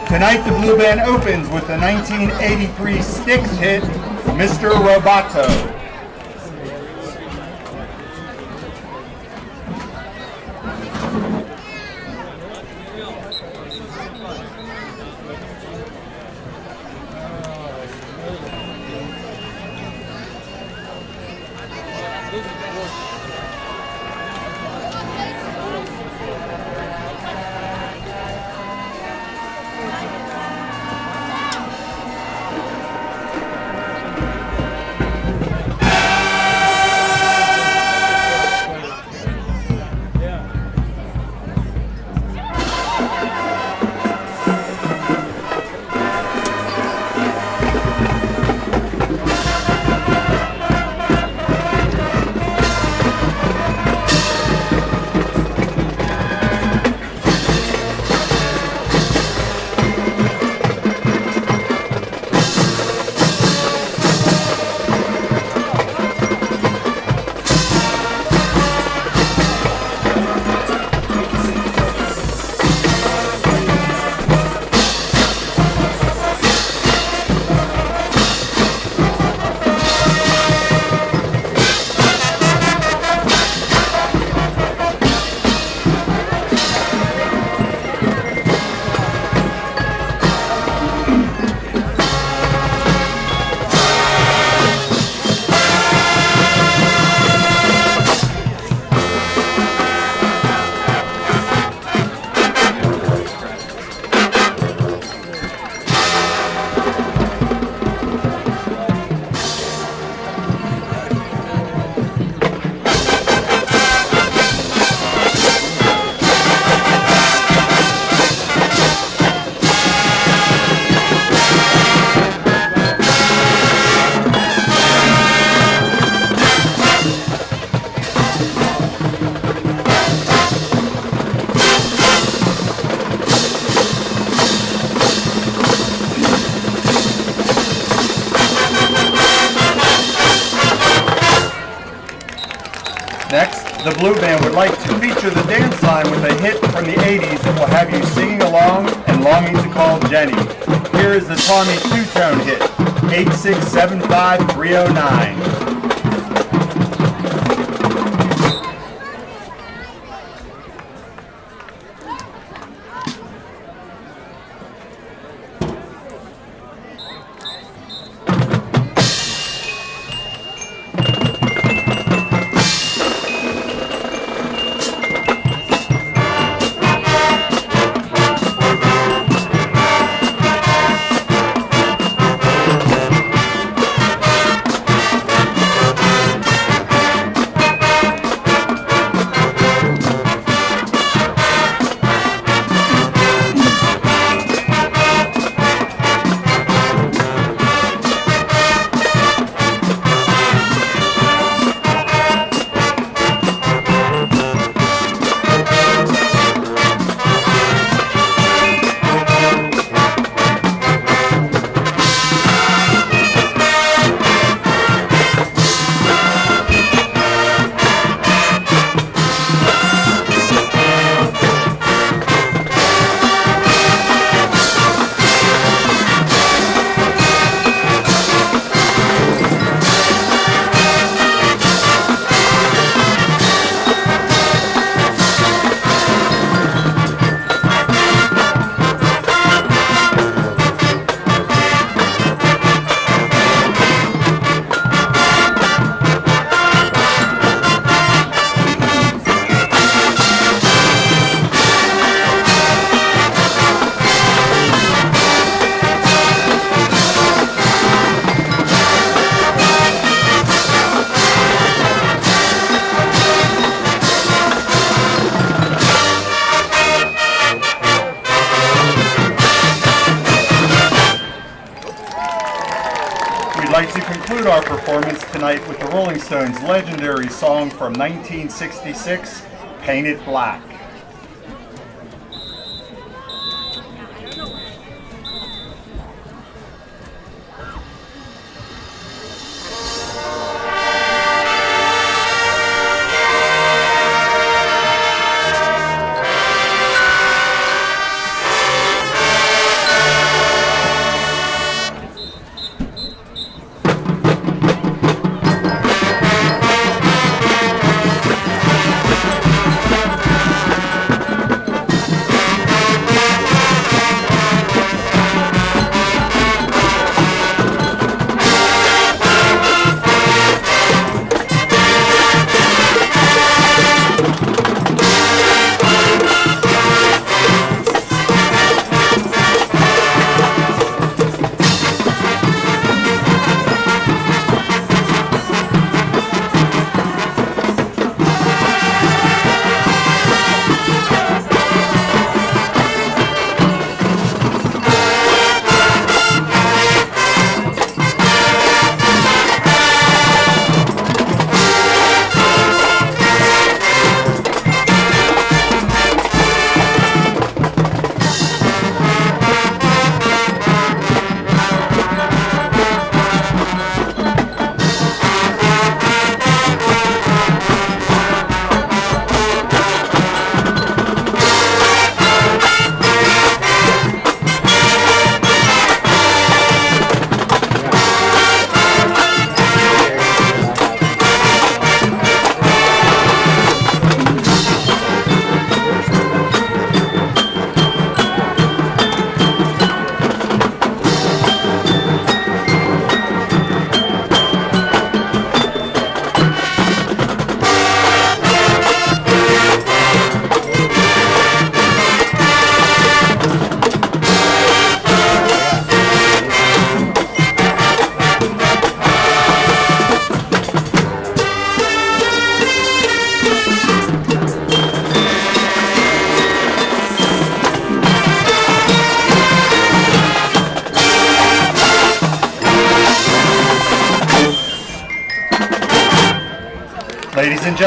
Tonight the Blue Band opens with the 1983 Styx hit, Mr. Roboto. Next, the Blue Band would like to feature the dance line with a hit from the 80s that will have you singing along and longing to call Jenny. Here is the Tommy two-tone hit, 8675309. We'd like to conclude our performance tonight with the Rolling Stones' legendary song from 1966, Painted Black.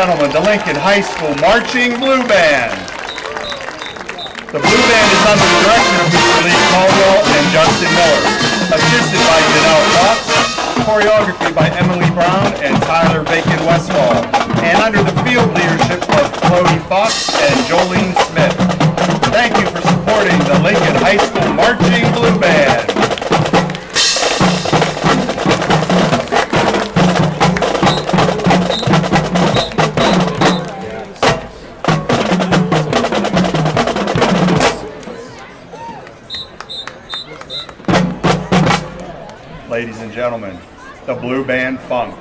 gentlemen, the Lincoln High School Marching Blue Band. The Blue Band is under the direction of Mr. Lee Caldwell and Justin Miller, assisted by Janelle Fox, choreography by Emily Brown and Tyler Bacon Westfall, and under the field leadership of Chloe Fox and Jolene Smith. Thank you for supporting the Lincoln High School Marching Blue Band. Ladies and gentlemen, the Blue Band Funk.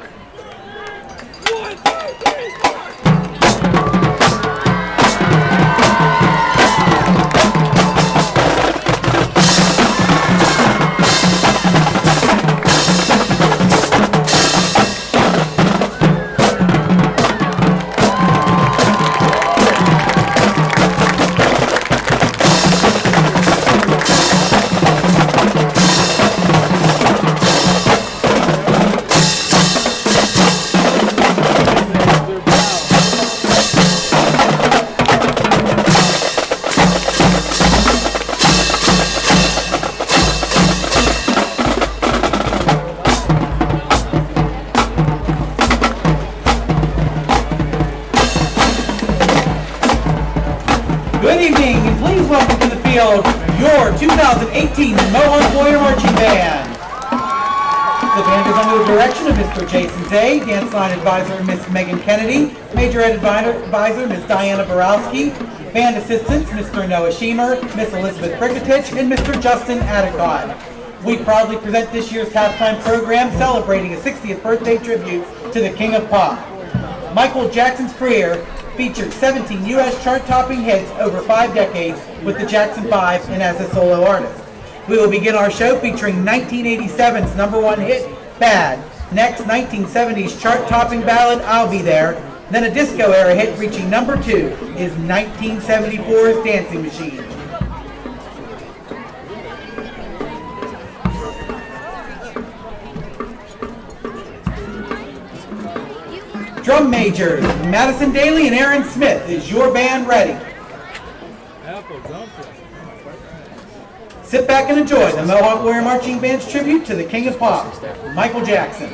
Good evening, and please welcome to the field your 2018 Mohawk Warrior Marching Band. The band is under the direction of Mr. Jason Zay, dance line advisor Miss Megan Kennedy, major ed advisor Miss Diana Borowski, band assistants Mr. Noah Schemer, Miss Elizabeth Prikatich, and Mr. Justin Adicott. We proudly present this year's halftime program celebrating a 60th birthday tribute to the King of Pop. Michael Jackson's career featured 17 U.S. chart-topping hits over 5 decades with the Jackson 5 and as a solo artist. We will begin our show featuring 1987's #1 hit, Bad. Next, 1970s chart-topping ballad, I'll Be There. Then a disco-era hit reaching #2 is 1974's Dancing Machine. Drum majors, Madison Daly and Aaron Smith. Is your band ready? Sit back and enjoy the Mohawk Warrior Marching Band's tribute to the King of Pop, Michael Jackson.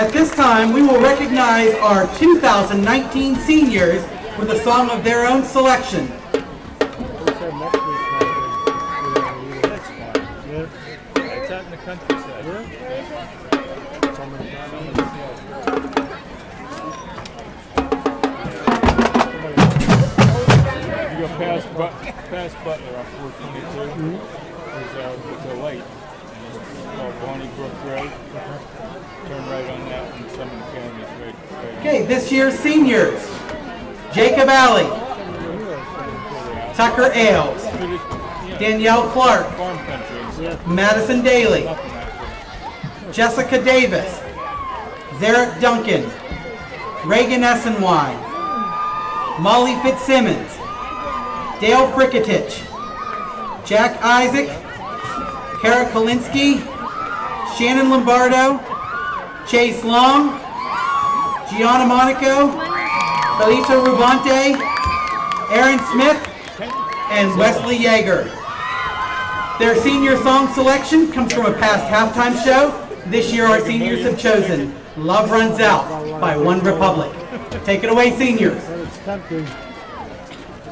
At this time, we will recognize our 2019 seniors with a song of their own selection. Past Butler on 422 was a light. Called Bonnie Brook Road. Turn right on that and some of the families right. Okay, this year's seniors. Jacob Alley, Tucker Ailes, Danielle Clark, Madison Daly, Jessica Davis, Zarek Duncan, Reagan Essenwine, Molly Fitzsimmons, Dale Frikatich, Jack Isaac, Kara Kalinsky, Shannon Lombardo, Chase Long, Gianna Monaco, Felita Rubante, Aaron Smith, and Wesley Yeager. Their senior song selection comes from a past halftime show. This year our seniors have chosen Love Runs Out by One Republic. Take it away, seniors. tempting.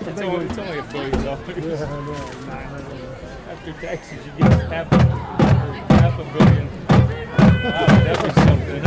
It's only $1 billion. Yeah, I know. After taxes, you get half a billion. Wow, that was something.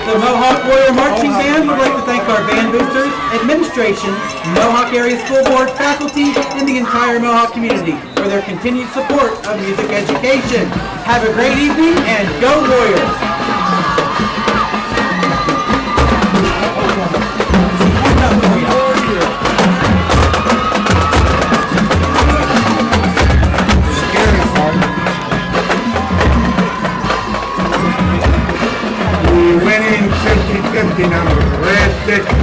The Mohawk Warrior Marching Band would like to thank our band boosters, administration, Mohawk Area School Board, faculty, and the entire Mohawk community for their continued support of music education. Have a great evening and go Warriors! Winning 50-50 number, red ticket.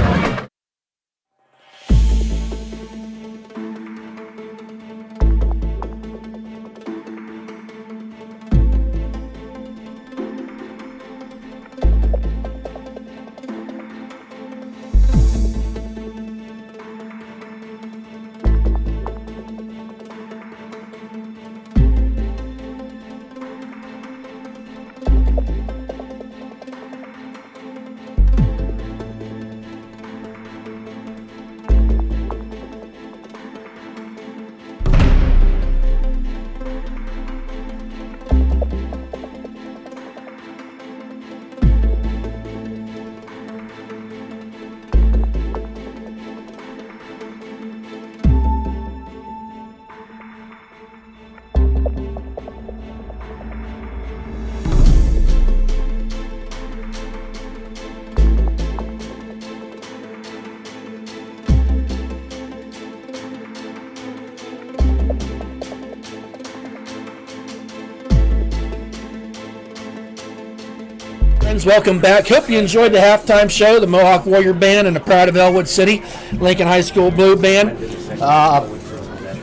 Welcome back. Hope you enjoyed the halftime show. The Mohawk Warrior Band and the Pride of Ellwood City Lincoln High School Blue Band.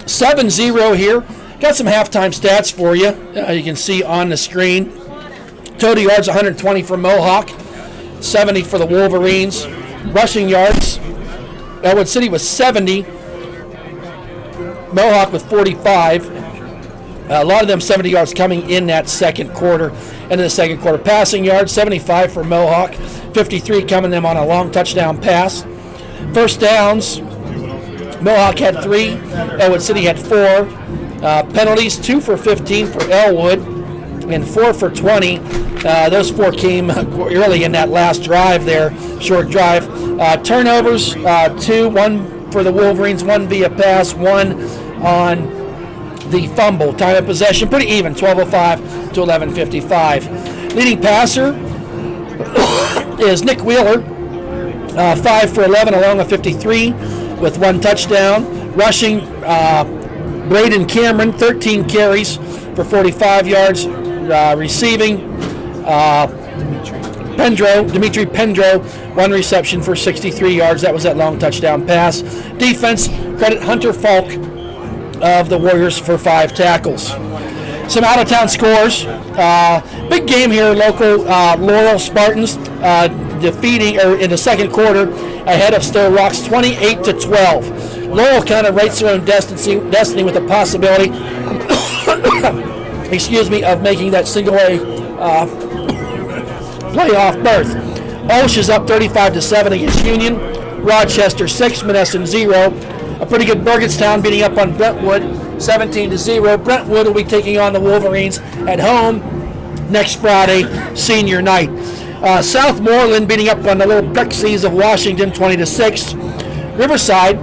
7-0 here. Got some halftime stats for you. You can see on the screen. Total yards 120 for Mohawk, 70 for the Wolverines. Rushing yards, Ellwood City was 70. Mohawk with 45. A lot of them 70 yards coming in that second quarter. Into the second quarter. Passing yards, 75 for Mohawk, 53 coming them on a long touchdown pass. First downs, Mohawk had 3, Ellwood City had 4. Penalties, 2 for 15 for Ellwood, and 4 for 20. Those 4 came early in that last drive there, short drive. Turnovers, 2, 1 for the Wolverines, 1 via pass, 1 on the fumble. Time of possession pretty even, 12:05 to 11:55. Leading passer is Nick Wheeler, 5 for 11 along with 53 with 1 touchdown. Rushing, Braden Cameron, 13 carries for 45 yards. Receiving, Dimitri Pendro, 1 reception for 63 yards. That was that long touchdown pass. Defense, credit Hunter Falk of the Warriors for 5 tackles. Some out-of-town scores. Big game here, local Laurel Spartans defeating, or in the second quarter, ahead of Stowe Rocks 28-12. Laurel kind of writes their own destiny with the possibility of making that single-A playoff berth. Olsh is up 35-7 against Union. Rochester 6, Menneson 0. A pretty good Bergenstown beating up on Brentwood 17-0. Brentwood will be taking on the Wolverines at home next Friday, senior night. Southmoreland beating up on the Little Pixies of Washington 20-6. Riverside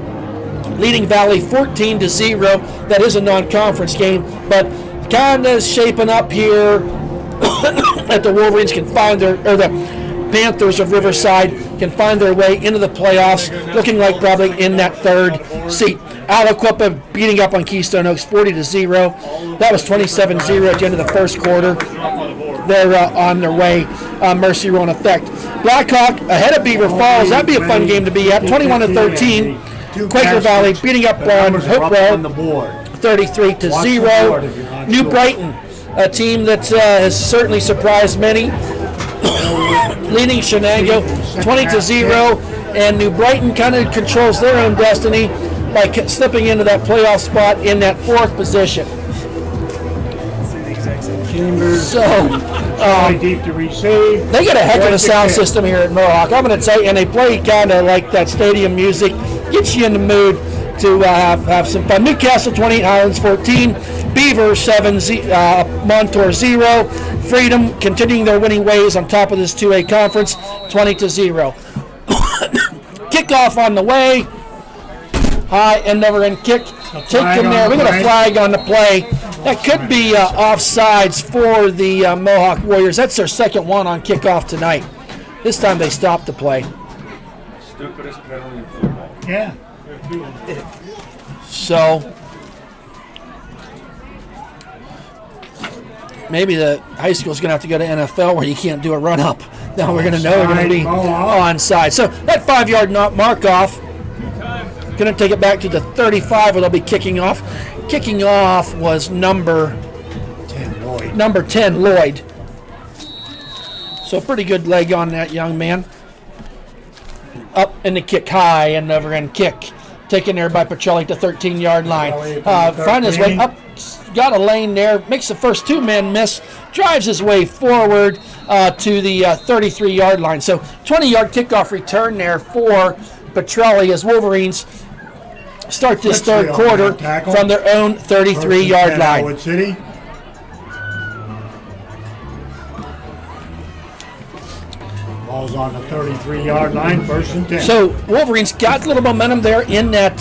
leading Valley 14-0. That is a non-conference game, but kind of shaping up here that the Wolverines can find the Panthers of Riverside can find their way into the playoffs, looking like probably in that 3rd seat. Aliquippa beating up on Keystone Oaks 40-0. That was 27-0 at the end of the first quarter. They're on their way. Mercy Row in effect. Blackhawk ahead of Beaver Falls. That'd be a fun game to be at. 21-13. Quaker Valley beating up on Hope Row 33-0. New Brighton, a team that has certainly surprised many, leading Shenango 20-0, and New Brighton kind of controls their own destiny by slipping into that playoff spot in that 4th position. Chambers, deep to receive. They get a heck of a sound system here at Mohawk. I'm going to tell you, and they play kind of like that stadium music, gets you in the mood to have some fun. Newcastle 28, Highlands 14, Beaver 7, Montour 0. Freedom continuing their winning ways on top of this 2A conference, 20-0. Kickoff on the way. High and never end kick. Taken there. We got a flag on the play. That could be offsides for the Mohawk Warriors. That's their second one on kickoff tonight. This time they stopped the play. Stupidest penalty in football. Yeah. So maybe the high school's going to have to go to NFL where you can't do a run-up. Now we're going to know they're going to be onside. So that 5-yard mark-off, going to take it back to the 35 where they'll be kicking off. Kicking off was number 10, Lloyd. So pretty good leg on that young man. Up in the kick, high and over and kick. Taken there by Petrelli at the 13-yard line. Find his way up, got a lane there, makes the first 2 men miss, drives his way forward to the 33-yard line. So 20-yard kickoff return there for Petrelli as Wolverines start this third quarter from their own 33-yard line. Ellwood City. Ball's on the 33-yard line, 1st and 10. So Wolverines got a little momentum there in that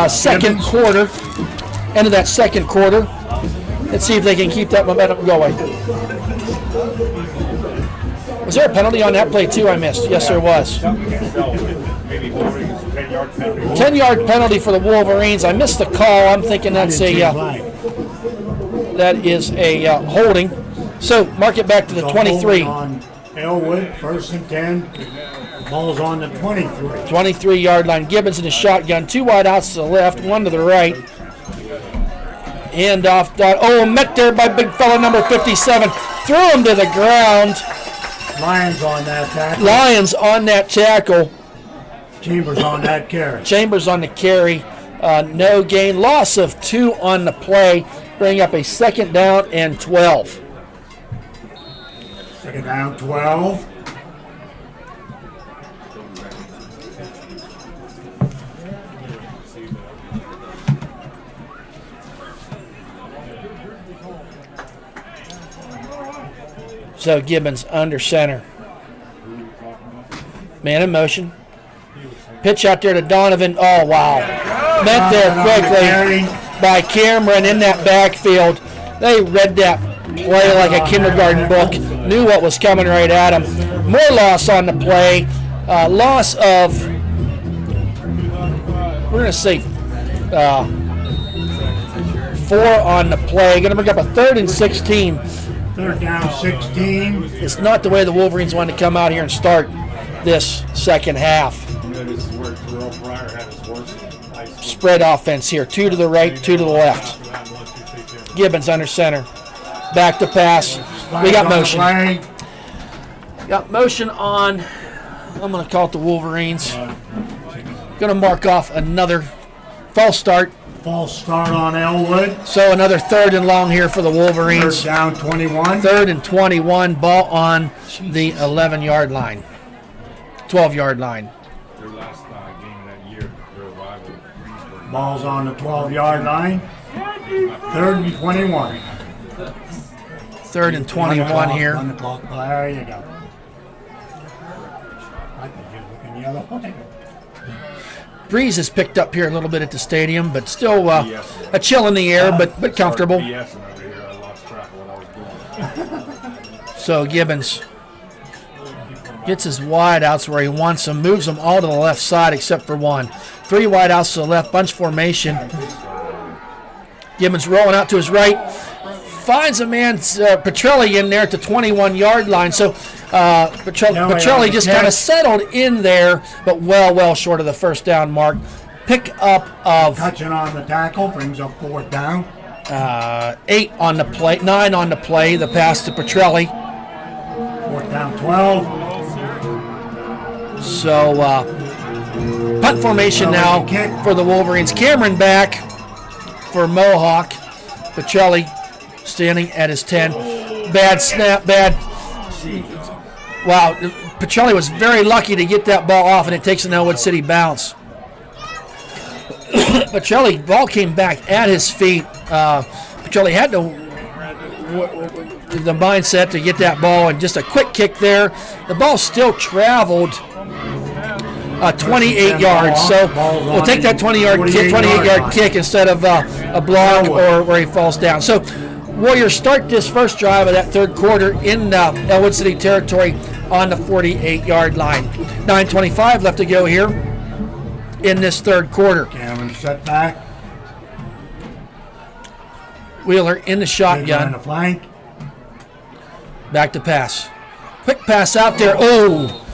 second quarter, end of that second quarter. Let's see if they can keep that momentum going. Was there a penalty on that play too I missed? Yes, there was. 10-yard penalty for the Wolverines. I missed the call. I'm thinking that is a holding. So mark it back to the 23. On Ellwood, 1st and 10. Ball's on the 23. 23-yard line. Gibbons in the shotgun. 2 wide outs to the left, 1 to the right. Hand off. Met there by big fella number 57. Threw him to the ground. Lions on that tackle. Chambers on that carry. Chambers on the carry. No gain. Loss of 2 on the play. Bring up a 2nd down and 12. 2nd down, 12. So Gibbons under center. Man in motion. Pitch out there to Donovan. Oh, wow. Met there quickly by Cameron in that backfield. They read that play like a kindergarten book. Knew what was coming right at him. More loss on the play. Loss of, we're going to say 4 on the play. Going to bring up a 3rd and 16 Third down, 16. It's not the way the Wolverines want to come out here and start this second half. This is where Terrell Pryor had his horse in high school. Spread offense here. 2 to the right, 2 to the left. Gibbons under center. Back to pass. We got motion. Got motion on, I'm going to call it the Wolverines. Going to mark off another false start. False start on Ellwood. So another 3rd and long here for the Wolverines. Third down, 21. 3rd and 21. Ball on the 11-yard line. 12-yard line. Their last game of that year, their rival, Greensburg. Ball's on the 12-yard line. 3rd and 21. 3rd and 21 here. On the clock. There you go. I think you're looking the other way. Breeze has picked up here a little bit at the stadium, but still a chill in the air, but comfortable. BSing over here. I lost track of what I was doing. So Gibbons gets his wideouts where he wants them, moves them all to the left side except for one. 3 wideouts to the left, bunch formation. Gibbons rolling out to his right. Finds a man, Petrelli, in there at the 21-yard line. So Petrelli just kind of settled in there, but well short of the first down mark. Pick up of Touching on the tackle brings up 4th down. 8 on the play, 9 on the play. The pass to Petrelli. 4th down, 12. So punt formation now for the Wolverines. Cameron back for Mohawk. Petrelli standing at his 10. Bad snap, bad. Wow, Petrelli was very lucky to get that ball off, and it takes an Ellwood City bounce. Petrelli, ball came back at his feet. Petrelli had the mindset to get that ball, and just a quick kick there. The ball still traveled 28 yards, so we'll take that 28-yard kick instead of a block or where he falls down. So Warriors start this first drive of that 3rd quarter in Ellwood City territory on the 48-yard line. 9:25 left to go here in this 3rd quarter. Cameron set back. Wheeler in the On shotgun. the flank. Back to pass. Quick pass out there. Oh!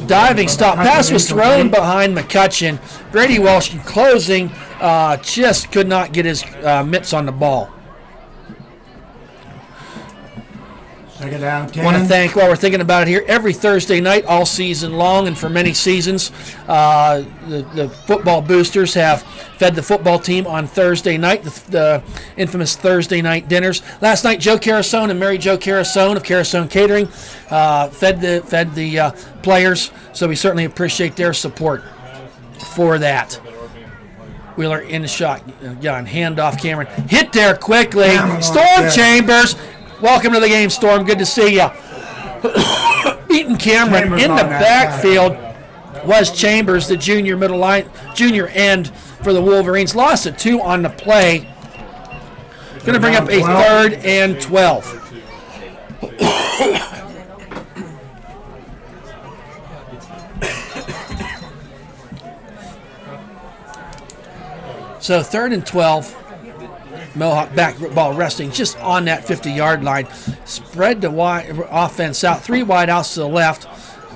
Diving stop. Pass was thrown behind McCutcheon. Brady Welsh in closing just could not get his mitts on the ball. Second down, 10. Want to thank, while we're thinking about it here, every Thursday night all season long and for many seasons, the football boosters have fed the football team on Thursday night, the infamous Thursday night dinners. Last night, Joe Carasone and Mary Jo Carasone of Carasone Catering fed the players, so we certainly appreciate their support for that. Wheeler in the shotgun, handoff Cameron. Hit there quickly. Storm Chambers. Welcome to the game, Storm. Good to see you. Beating Cameron in the backfield was Chambers, the junior end for the Wolverines. Lost it 2 on the play. Going to bring up a 3rd and 12. So 3rd and 12. Mohawk back ball resting just on that 50-yard line. Spread the offense out. 3 wideouts to the left.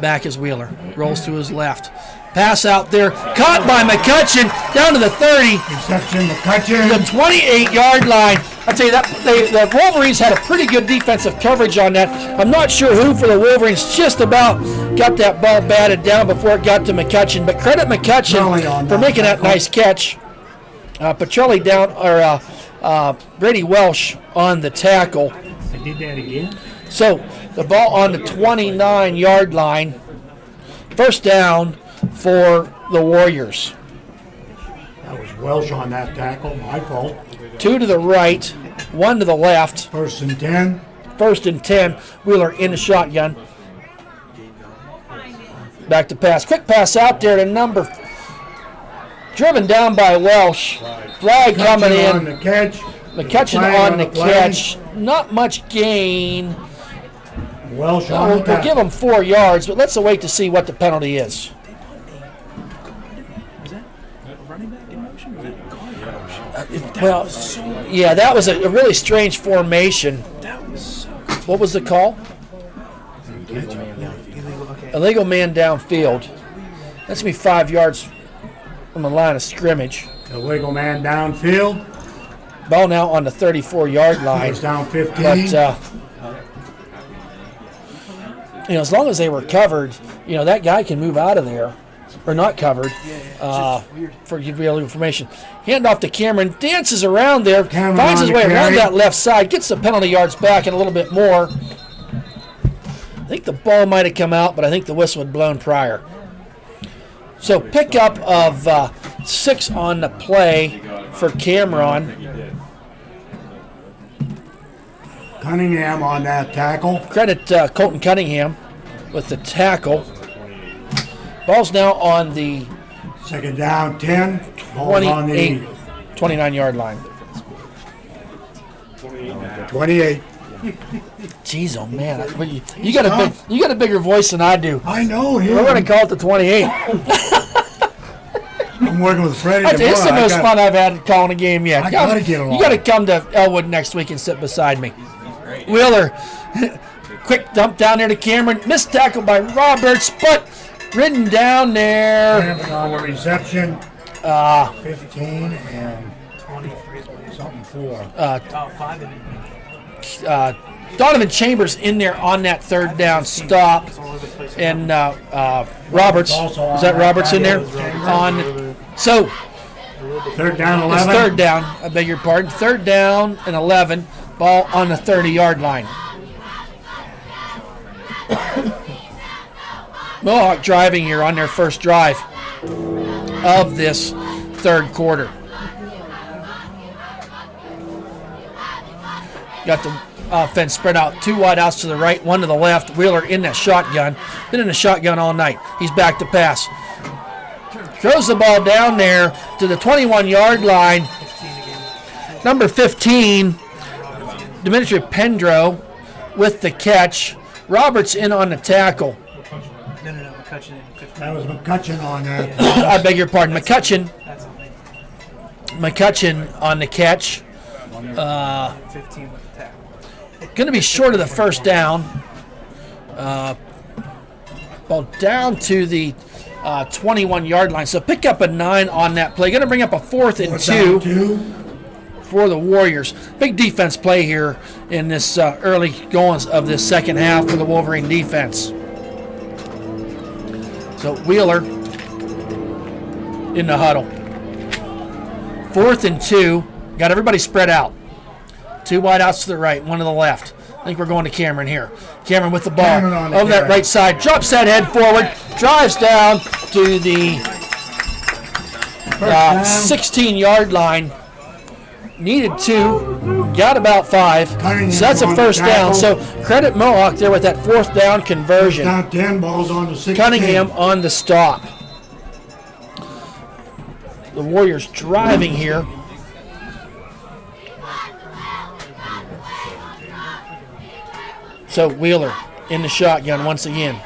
Back is Wheeler. Rolls to his left. Pass out there. Caught by McCutcheon. Down to the 30. Interception, McCutcheon. The 28-yard line. I tell you, the Wolverines had a pretty good defensive coverage on that. I'm not sure who for the Wolverines just about got that ball batted down before it got to McCutcheon. But credit McCutcheon for making that nice catch. Petrelli down, or Brady Welsh on the tackle. I did that again. So the ball on the 29-yard line. First down for the Warriors. That was Welsh on that tackle. My fault. 2 to the right, 1 to the left. 1st and 10. 1st and 10. Wheeler in the shotgun. Back to pass. Quick pass out there to number. Driven down by Welsh. Flag coming in. On the catch. McCutcheon on the catch. Not much gain. Welsh on the We'll tackle. give him 4 yards, but let's wait to see what the penalty is. Was that running back in motion? Or was it Well, yeah, that was a really strange formation. that was so What was the call? Illegal man downfield. That's going to be 5 yards from the line of scrimmage. Illegal man downfield. Ball now on the 34-yard line. Goes down 15. But, as long as they were covered, that guy can move out of there. Or not covered, for give you information. Hand off to Cameron, dances around there, Cameron finds his on way the around carry. that left side, gets the penalty yards back and a little bit more. I think the ball might have come out, but I think the whistle had blown prior. So pickup of 6 on the play for Cameron. Cunningham on that tackle. Credit Colton Cunningham with the tackle. Ball's now on the Second down, 10. Ball's on the 29-yard line. 28. Jeez, oh man! You got a bigger voice than I do. I know, We're yeah. going to call it the 28. I'm working with Freddie It's tomorrow. the most fun I've had calling a game yet. I gotta get along. You got to come to Ellwood next week and sit beside me. Wheeler, quick dump down there to Cameron. Missed tackle by Roberts, but ridden down there. Cameron on the reception. 15 and something 4. Donovan Chambers in there on that third down stop, and Roberts, is that Roberts in there? So Third down, it's 11. third down. I beg your pardon. Third down and 11. Ball on the 30-yard line. Mohawk driving here on their first drive of this third quarter. Got the offense spread out. 2 wide outs to the right, 1 to the left. Wheeler in that shotgun. Been in the shotgun all night. He's back to pass. Throws the ball down there to the 21-yard line. Number 15, Dimitri Pendro with the catch. Roberts in on the tackle. No, McCutcheon in 15. That was McCutcheon on that. I beg your pardon. McCutcheon on the catch. 15 with the tackle. Going to be short of the first down. Ball down to the 21-yard line. So pick up a 9 on that play. Going to bring up a 4th and 2 for the Warriors. Big defense play here in this early goings of this second half for the Wolverine defense. So Wheeler in the huddle. 4th and 2. Got everybody spread out. 2 wide outs to the right, 1 to the left. I think we're going to Cameron here. Cameron with the ball over that right side. Drops that head forward. Drives down to the 16-yard line. Needed 2. Got about 5. So that's a first down. So credit Mohawk there with that 4th down conversion. Down 10, balls on the 16. Cunningham on the stop. The Warriors driving here. So Wheeler in the shotgun once again.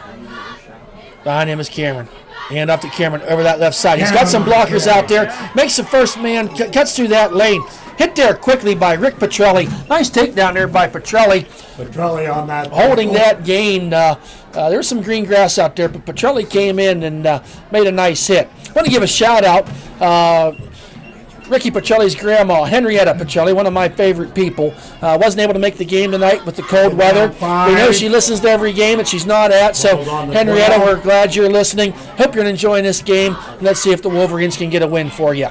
Behind him is Cameron. Hand off to Cameron over that left side. He's got some blockers out there. Makes the first man, cuts through that lane. Hit there quickly by Rick Petrelli. Nice takedown there by Petrelli. Petrelli on that. Holding that gain. There's some green grass out there, but Petrelli came in and made a nice hit. I want to give a shout out. Ricky Petrelli's grandma, Henrietta Petrelli, one of my favorite people, wasn't able to make the game tonight with the cold weather. We know she listens to every game that she's not at, so Henrietta, we're glad you're listening. Hope you're enjoying this game. Let's see if the Wolverines can get a win for you.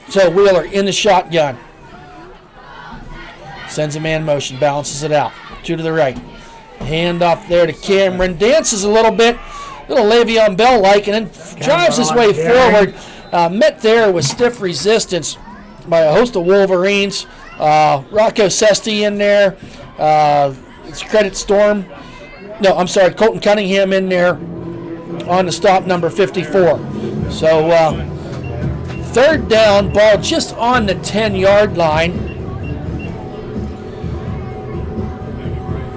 So Wheeler in the shotgun. Sends a man motion, balances it out. 2 to the right. Hand off there to Cameron. Dances a little bit, little Le'Veon Bell-like, and then drives his way forward. Met there with stiff resistance by a host of Wolverines. Rocco Sesti in there. It's credit Storm. No, I'm sorry, Colton Cunningham in there on the stop, number 54. So third down, ball just on the 10-yard line.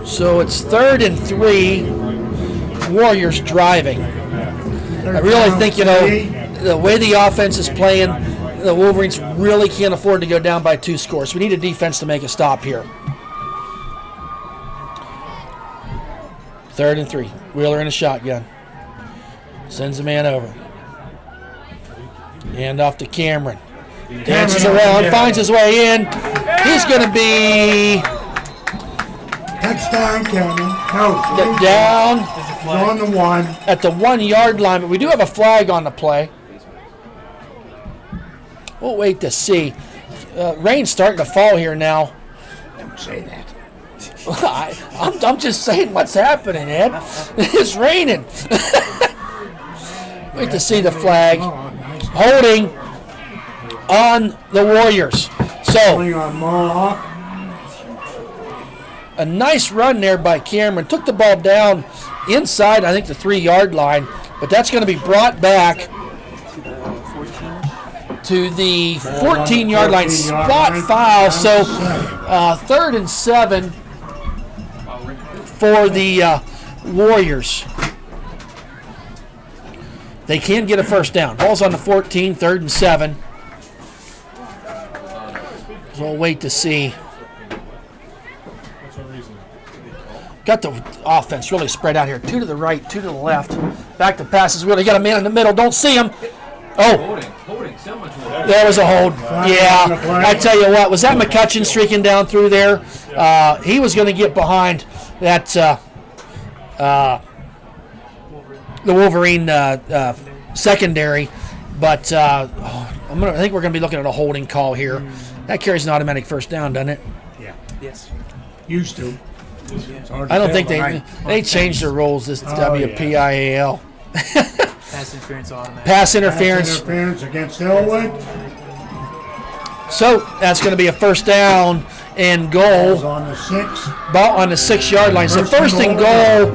So it's 3rd and 3. Warriors driving. I really think, the way the offense is playing, the Wolverines really can't afford to go down by 2 scores. We need a defense to make a stop here. 3rd and 3. Wheeler in a shotgun. Sends a man over. Hand off to Cameron. Dances around, finds his way in. He's going to be Touchdown, Cameron. No, down he's on the 1. at the 1 yard line, but we do have a flag on the play. We'll wait to see. Rain's starting to fall here now. Don't say that. I'm just saying what's happening, Ed. It's raining. Wait to see the flag. Oh, nice. Holding on the Warriors. So Pulling on Mohawk. a nice run there by Cameron. Took the ball down inside, I think, the 3 yard line, but that's going to be brought back to the 14 yard line. Spot foul. So 3rd and 7 for the Warriors. They can get a first down. Ball's on the 14, 3rd and 7. So we'll wait to see. Got the offense really spread out here. 2 to the right, 2 to the left. Back to passes. Really got a man in the middle. Don't see him. Oh, there was a hold. Yeah, I tell you what, was that McCutcheon streaking down through there? He was going to get behind that the Wolverine secondary, but I think we're going to be looking at a holding call here. That carries an automatic first down, doesn't it? Yeah. Yes. Used to. I don't think they changed their rules this WPIAL. Pass interference automatic. Pass interference. Interference against Ellwood. So that's going to be a first down and goal. Ball's on the 6. Ball on the 6 yard line. So first and goal.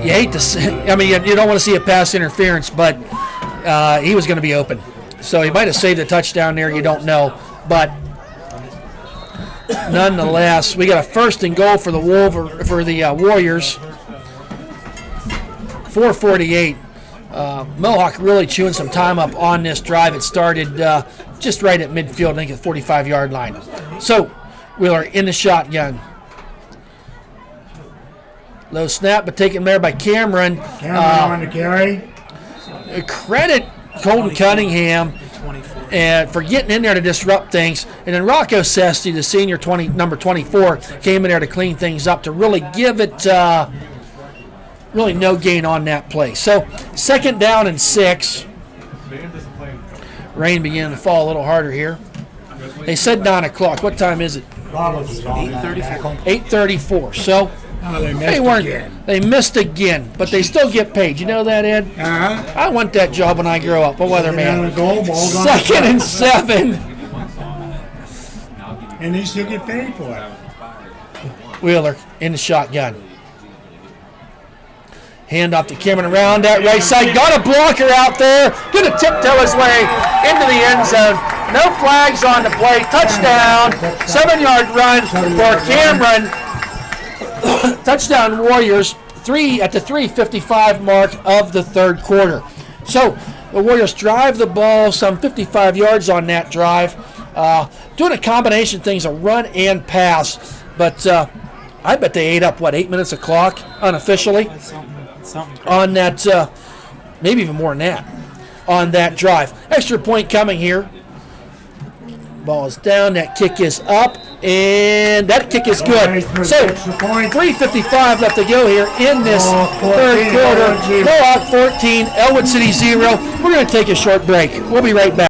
You hate to see, I mean, you don't want to see a pass interference, but he was going to be open. So he might have saved a touchdown there. You don't know. But nonetheless, we got a first and goal for the Warriors. 4:48. Mohawk really chewing some time up on this drive. It started just right at midfield, I think at the 45 yard line. So Wheeler in the shotgun. Low snap, but taken there by Cameron. Cameron on the carry. Credit Colton Cunningham and for getting in there to disrupt things. And then Rocco Sesti, the senior number 24, came in there to clean things up to really give it really no gain on that play. So 2nd down and 6. Rain began to fall a little harder here. They said 9 o'clock. What time is it? 8:34. So they missed again, but they still get paid. You know that, Ed? I want that job when I grow up, a weatherman. 2nd and 7. And they still get paid for it. Wheeler in the shotgun. Hand off to Cameron around that right side. Got a blocker out there. Going to tiptoe his way into the end zone. No flags on the play. Touchdown. 7 yard run for Cameron. Touchdown Warriors. 3 at the 3:55 mark of the 3rd quarter. So the Warriors drive the ball some 55 yards on that drive. Doing a combination of things, a run and pass. But I bet they ate up, 8 minutes of clock unofficially on that, maybe even more than that, on that drive. Extra point coming here. Ball is down, that kick is up, and that kick is good. So 3:55 left to go here in this 3rd quarter. Mohawk 14, Ellwood City 0. We're going to take a short break. We'll be right back.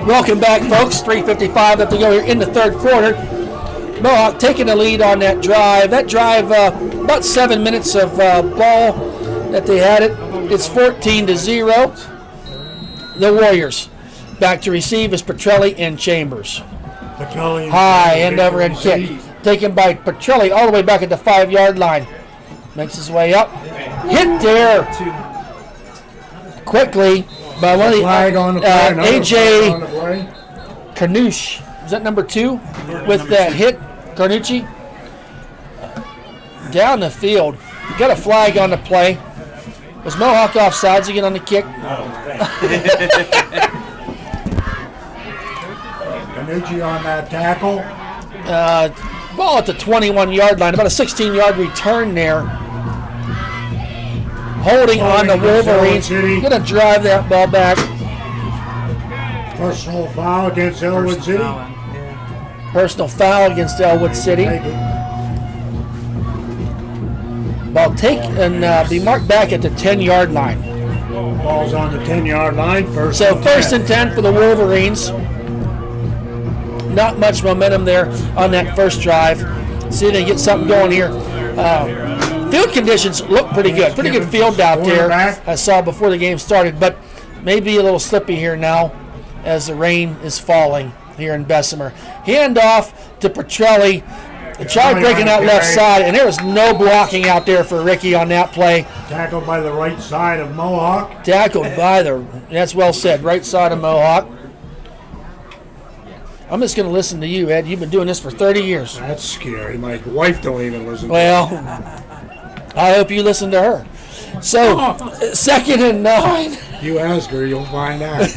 Welcome back, folks. 3:55 left to go here in the 3rd quarter. Mohawk taking the lead on that drive. That drive, about 7 minutes of ball that they had it. It's 14-0. The Warriors. Back to receive is Petrelli and Chambers. Petrelli High end overhead kick. Taken by Petrelli all the way back at the 5-yard line. Makes his way up. Hit there quickly by one of the Flag on the play. Another AJ flag on the play. Carnouche. Is that number 2? With that hit, Carnucci. Down the field. Got a flag on the play. Was Mohawk offsides again on the kick? Canucci on that tackle. Ball at the 21-yard line. About a 16-yard return there. Holding on the Wolverines. Going to drive that ball back. Personal foul against Ellwood City. Personal foul against Ellwood City. Ball take and be marked back at the 10-yard line. Ball's on the 10-yard line. First and 10 for the Wolverines. Not much momentum there on that first drive. See if they get something going here. Field conditions look pretty good. Pretty good field out there. I saw before the game started, but maybe a little slippy here now as the rain is falling here in Bessemer. Hand off to Petrelli. They tried breaking out left side, and there was no blocking out there for Ricky on that play. Tackled by the right side of Mohawk. That's well said, right side of Mohawk. I'm just going to listen to you, Ed. You've been doing this for 30 years. That's scary. My wife don't even listen to Well, I hope you listen to her. So, 2nd and 9. You ask her, you'll find out.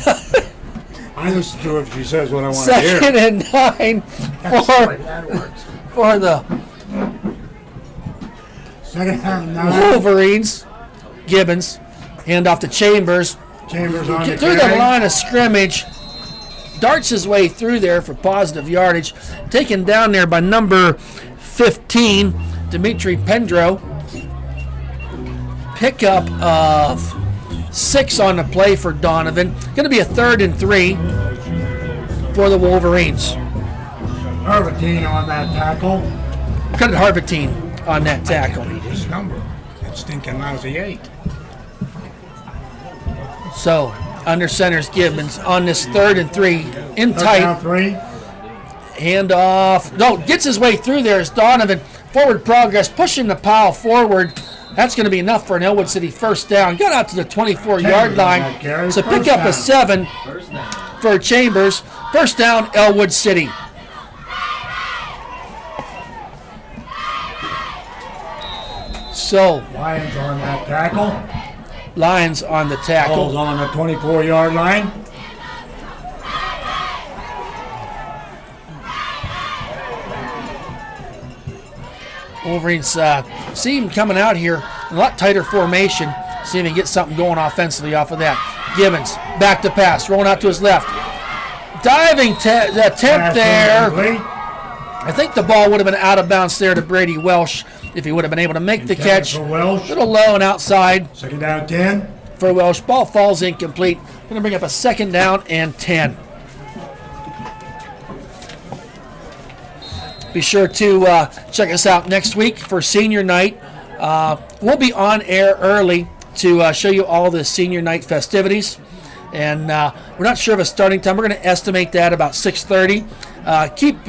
I listen to her if she says what I want to hear. 2nd and 9 for the Second and 9. Wolverines. Gibbons. Hand off to Chambers. Chambers on the Through the carry. line of scrimmage. Darts his way through there for positive yardage. Taken down there by number 15, Dimitri Pendro. Pickup of 6 on the play for Donovan. Going to be a 3rd and 3 for the Wolverines. Harvatine on that tackle. Credit Harvatine on that tackle. His number. That stinking lousy 8. So, under center's Gibbons on this 3rd and 3. In Third tight. down 3. Hand off. No, gets his way through there is Donovan. Forward progress, pushing the pile forward. That's going to be enough for an Ellwood City first down. Got out to the 24-yard line. So pick up a 7 for Chambers. First down, Ellwood City. So, Lions on that tackle. Lions on the Ball's tackle. on the 24-yard line. Wolverines see him coming out here in a lot tighter formation. See if he can get something going offensively off of that. Gibbons, back to pass, rolling out to his left. Diving attempt there. I think the ball would have been out of bounds there to Brady Welsh if he would have been able to make the catch. For Welsh. Little low and outside Second down 10. for Welsh. Ball falls incomplete. Going to bring up a 2nd down and 10. Be sure to check us out next week for senior night. We'll be on air early to show you all the senior night festivities. And we're not sure of a starting time. We're going to estimate that about 6:30. Keep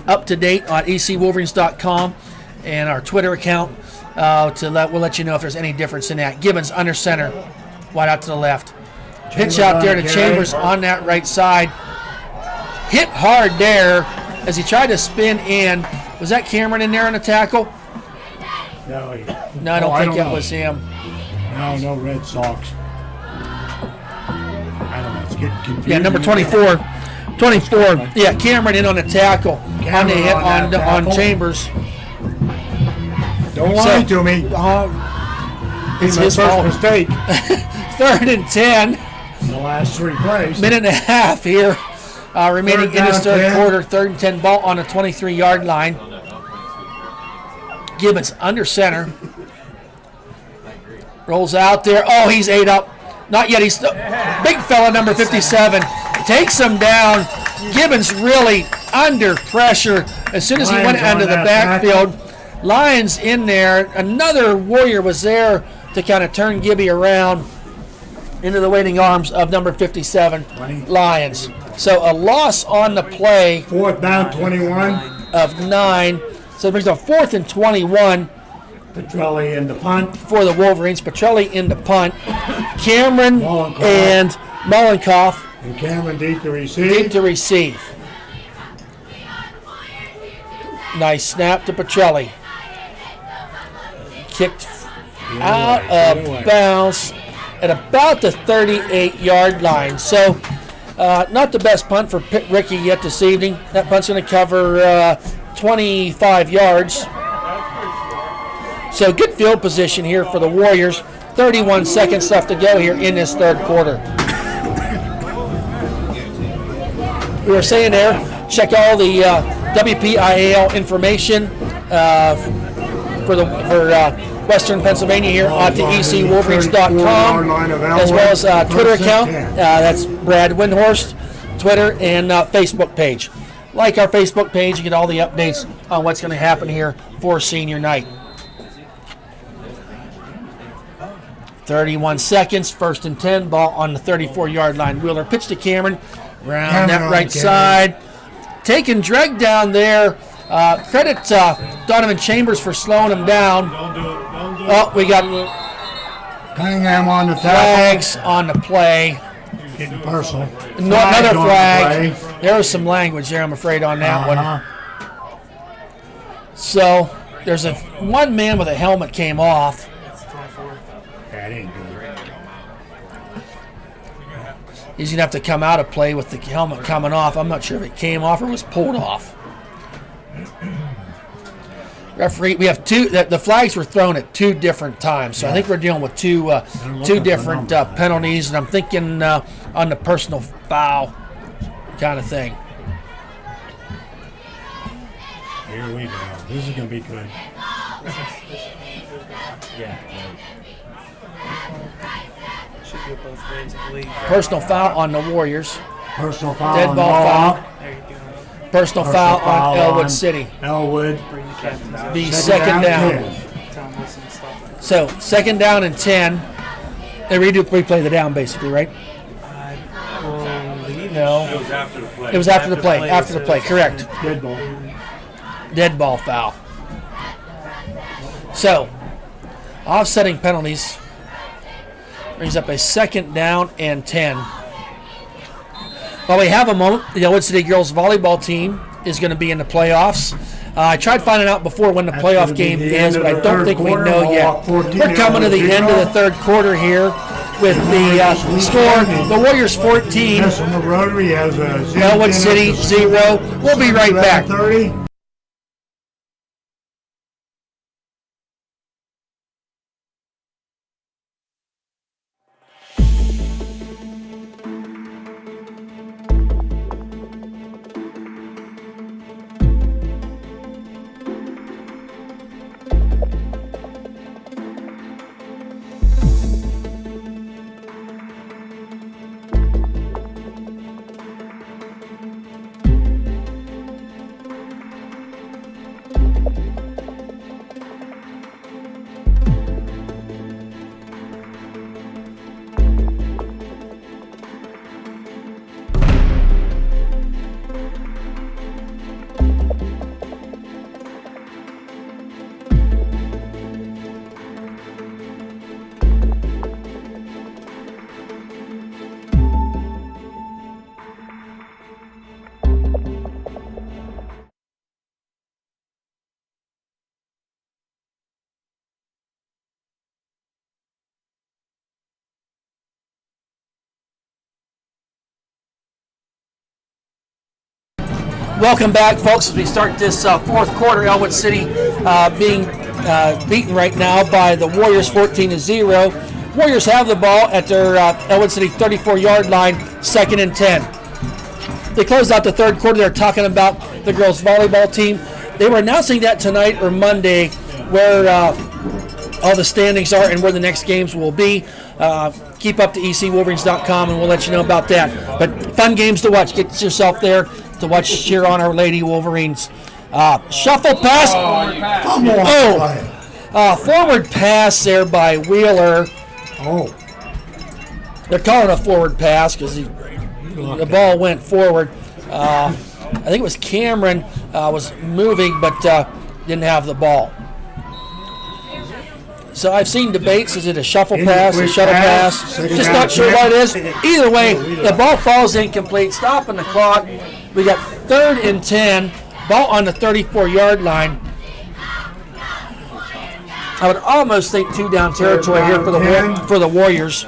up to date on ecwolverines.com and our Twitter account. We'll let you know if there's any difference in that. Gibbons under center, wide out to the left. Pitch out there to Chambers on that right side. Hit hard there as he tried to spin in. Was that Cameron in there on the tackle? No, No, I don't think that was him. No Red Sox. I don't know. It's getting confusing. Yeah, number 24. 24. Yeah, Cameron in on the tackle. On the hit on Chambers. Don't lie to me. It's my his first fault. mistake. 3rd and 10. The last 3 plays. Minute and a half here. Remaining Third in this down, 3rd 10. quarter. 3rd and 10 ball on the 23-yard line. Gibbons under center. Rolls out there. Oh, he's 8 up. Not yet. He's big fella, number 57. Takes him down. Gibbons really under pressure as soon as he went Lions under on the that backfield. Lions in there. Another Warrior was there to kind of turn Gibby around into the waiting arms of number 57, Lions. So a loss on the play. 4th down, 21. Of 9. So it brings a 4th and 21. Petrelli in the punt. For the Wolverines. Petrelli in the punt. Cameron Mollenkoff. and Mollenkoff. And Cameron deep to receive. Deep to receive. Nice snap to Petrelli. Kicked out of bounds at about the 38-yard line. So not the best punt for Ricky yet this evening. That punt's going to cover 25 yards. So good field position here for the Warriors. 31 seconds left to go here in this third quarter. We were saying there, check all the WPIAL information for Western Pennsylvania here on to ecwolverines.com, as well as Twitter account. That's Brad Windhorst, Twitter and Facebook page. Like our Facebook page, you get all the updates on what's going to happen here for senior night. 31 seconds, 1st and 10, ball on the 34-yard line. Wheeler pitch to Cameron, round that right side. Taking Dreg down there. Credit Donovan Chambers for slowing him down. Oh, we got Cunningham on the flags on the play. Getting personal. Another flag. There was some language there, I'm afraid, on that one. So there's one man with a helmet came off. That ain't good. He's going to have to come out of play with the helmet coming off. I'm not sure if it came off or was pulled off. Referee, we have two. The flags were thrown at 2 different times, so I think we're dealing with two different penalties, and I'm thinking on the personal foul kind of thing. Here we go. This is going to be good. Yeah. Should go both ways, I believe. Personal foul on the Warriors. Personal foul Dead on ball Mohawk. foul. There you go. Personal foul on Ellwood City. Ellwood. Bring the captains out. The second down. Tell them listen, stop. So 2nd down and 10. They replay the down basically, right? I believe No. It was after the play. It was after the play. After the play, correct. Dead ball. Dead ball foul. So, offsetting penalties brings up a 2nd down and 10. While we have a moment, the Ellwood City girls volleyball team is going to be in the playoffs. I tried finding out before when the playoff game is, but I don't think we know yet. We're coming to the end of the third quarter here with the score. The Warriors 14, Ellwood City 0. We'll be right back. Welcome back, folks, as we start this fourth quarter. Ellwood City being beaten right now by the Warriors 14-0. Warriors have the ball at their Ellwood City 34-yard line, 2nd and 10. They closed out the third quarter. They're talking about the girls volleyball team. They were announcing that tonight or Monday where all the standings are and where the next games will be. Keep up to ecwolverines.com and we'll let you know about that. But fun games to watch. Get yourself there to watch cheer on our Lady Wolverines. Shuffle pass. Forward pass there by Wheeler. Oh, They're calling a forward pass because the ball went forward. I think it was Cameron was moving but didn't have the ball. So I've seen debates. Is it a shuffle pass, a shuttle pass? Just not sure what it is. Either way, the ball falls incomplete, stopping the clock. We got 3rd and 10, ball on the 34-yard line. I would almost think 2-down territory here for the Warriors.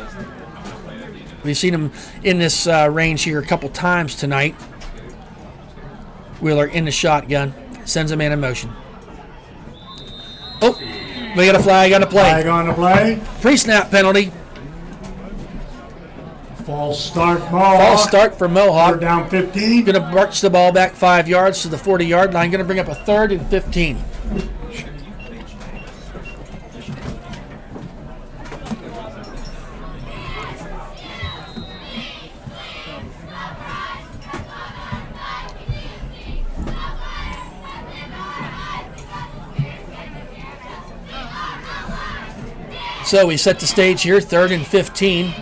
We've seen them in this range here a couple times tonight. Wheeler in the shotgun, sends a man in motion. Oh, we got a flag on the play. flag on the play. Pre-snap penalty. False start, Mohawk. False start for Mohawk. 3rd down 15. Going to march the ball back 5 yards to the 40-yard line. Going to bring up a 3rd and 15. So we set the stage here, 3rd and 15.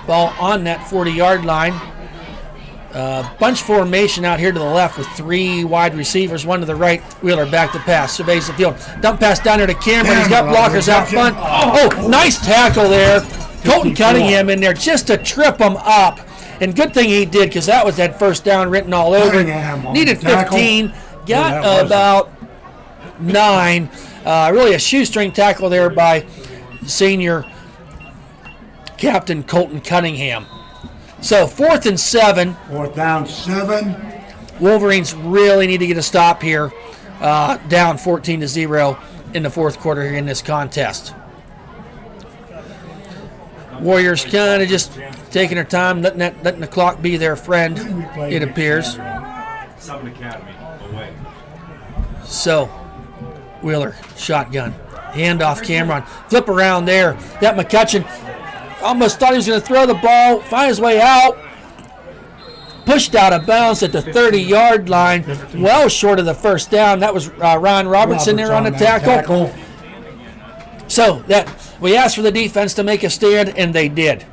Ball on that 40-yard line. Bunch formation out here to the left with 3 wide receivers, 1 to the right. Wheeler back to pass, surveys the field. Dump pass down there to Cameron. He's got blockers out front. Oh, nice tackle there. Colton Cunningham in there just to trip him up. And good thing he did because that was that first down written all over. Needed 15. Got about 9. Really a shoestring tackle there by senior captain Colton Cunningham. So 4th and 7. 4th down 7. Wolverines really need to get a stop here. Down 14-0 in the 4th quarter here in this contest. Warriors kind of just taking their time, letting the clock be their friend, it appears. Summon Academy away. So Wheeler, shotgun. Handoff Cameron. Flip around there. That McCutcheon almost thought he was going to throw the ball, find his way out. Pushed out of bounds at the 30-yard line, well short of the first down. That was Ryan Robertson there on the tackle. So that we asked for the defense to make a stand, and they did.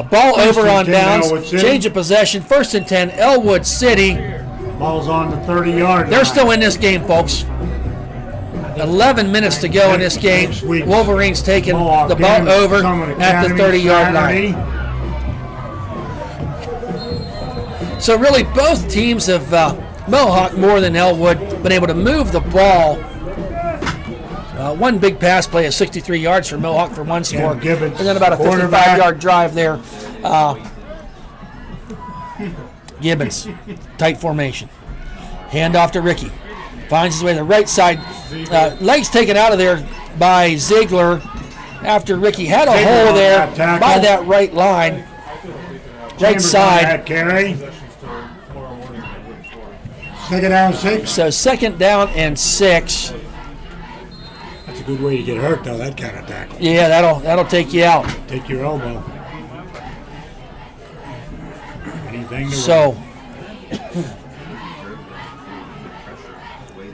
Ball over on downs. Change of possession. 1st and 10, Ellwood City. Ball's on the 30-yard line. They're still in this game, folks. 11 minutes to go in this game. Wolverines taking the ball over at the 30-yard line. So really both teams have, Mohawk more than Ellwood, been able to move the ball. One big pass play of 63 yards for Mohawk for 1 score. And then about a 55-yard drive there. Gibbons, tight formation. Hand off to Ricky. Finds his way to the right side. Legs taken out of there by Ziegler after Ricky had a hole there by that right line. Right side. Carry. 2nd down 6. So 2nd down and 6. That's a good way to get hurt, though, that kind of tackle. Yeah, that'll take you out. Take your elbow. Anything to So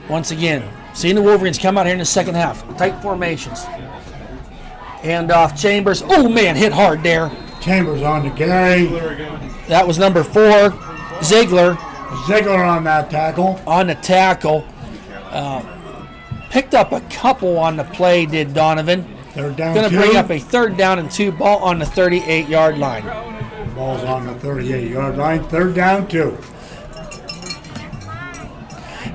once again, seeing the Wolverines come out here in the second half. Tight formations. Hand off Chambers. Oh, man, hit hard there. Chambers on the carry. That was number 4, Ziegler. Ziegler on that tackle. On the tackle. Picked up a couple on the play, did Donovan. 3rd down 2. Going to bring up a 3rd down and 2, ball on the 38-yard line. Ball's on the 38-yard line. 3rd down 2.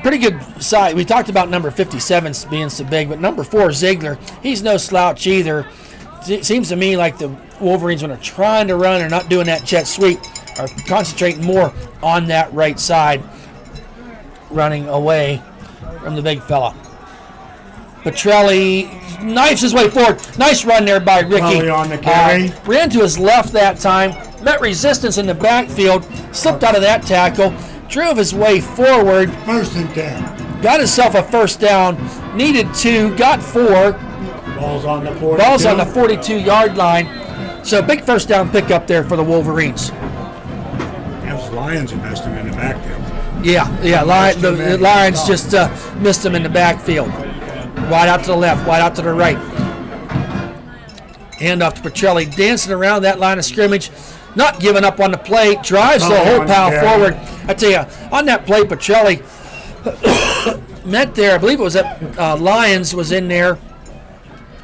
Pretty good side. We talked about number 57 being so big, but number 4, Ziegler, he's no slouch either. It seems to me like the Wolverines, when they're trying to run or not doing that jet sweep, are concentrating more on that right side, running away from the big fella. Petrelli knifes his way forward. Nice run there by Ricky. On the carry. Ran to his left that time, met resistance in the backfield, slipped out of that tackle, drove his way forward. 1st and 10. Got himself a 1st down, needed 2, got 4. Ball's on the 42. Ball's on the 42-yard line. So big first down pickup there for the Wolverines. Those Lions have missed him in the backfield. Yeah. The Lions just missed him in the backfield. Wide out to the left, wide out to the right. Hand off to Petrelli, dancing around that line of scrimmage, not giving up on the play, drives the whole pile forward. I tell you, on that play, Petrelli met there, I believe it was that Lions was in there,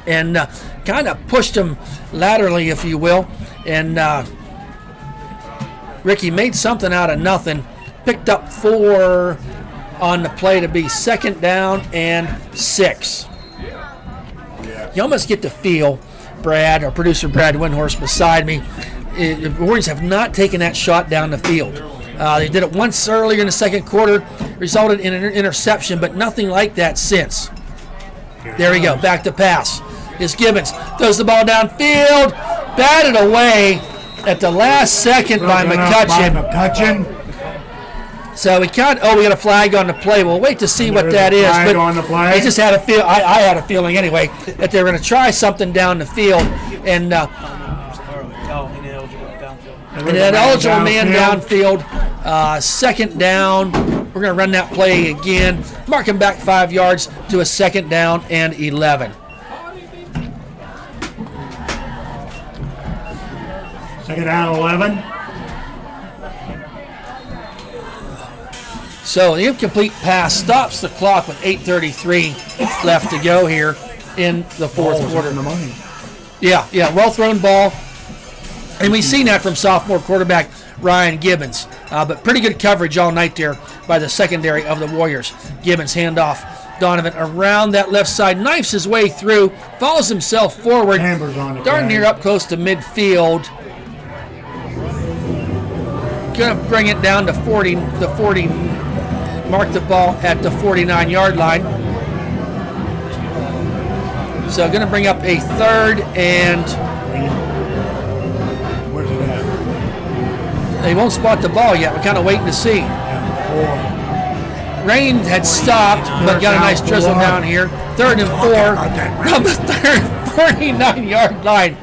and kind of pushed him laterally, if you will, and Ricky made something out of nothing, picked up 4 on the play to be 2nd down and 6. You almost get the feel, Brad, or producer Brad Windhorst beside me, the Warriors have not taken that shot down the field. They did it once earlier in the second quarter, resulted in an interception, but nothing like that since. There we go, back to pass. Is Gibbons, throws the ball downfield, batted away at the last second by McCutcheon. So we got a flag on the play. We'll wait to see what that is. But on the play. I just had a feel. I had a feeling anyway that they were going to try something down the field, and an eligible man downfield. 2nd down. We're going to run that play again. Mark him back 5 yards to a 2nd down and 11. Second down, 11. So the incomplete pass stops the clock with 8:33 left to go here in the fourth quarter. The money. Yeah, well thrown ball. And we've seen that from sophomore quarterback Ryan Gibbons. But pretty good coverage all night there by the secondary of the Warriors. Gibbons handoff. Donovan around that left side, knifes his way through, follows himself forward. Chambers on the darn near up close to midfield. Gonna bring it down to 40, mark the ball at the 49-yard line. So going to bring up a 3rd and... Where's it at? They won't spot the ball yet. We're kind of waiting to see. Rain had stopped, but got a nice drizzle down here. 3rd and 4 from the 49-yard line.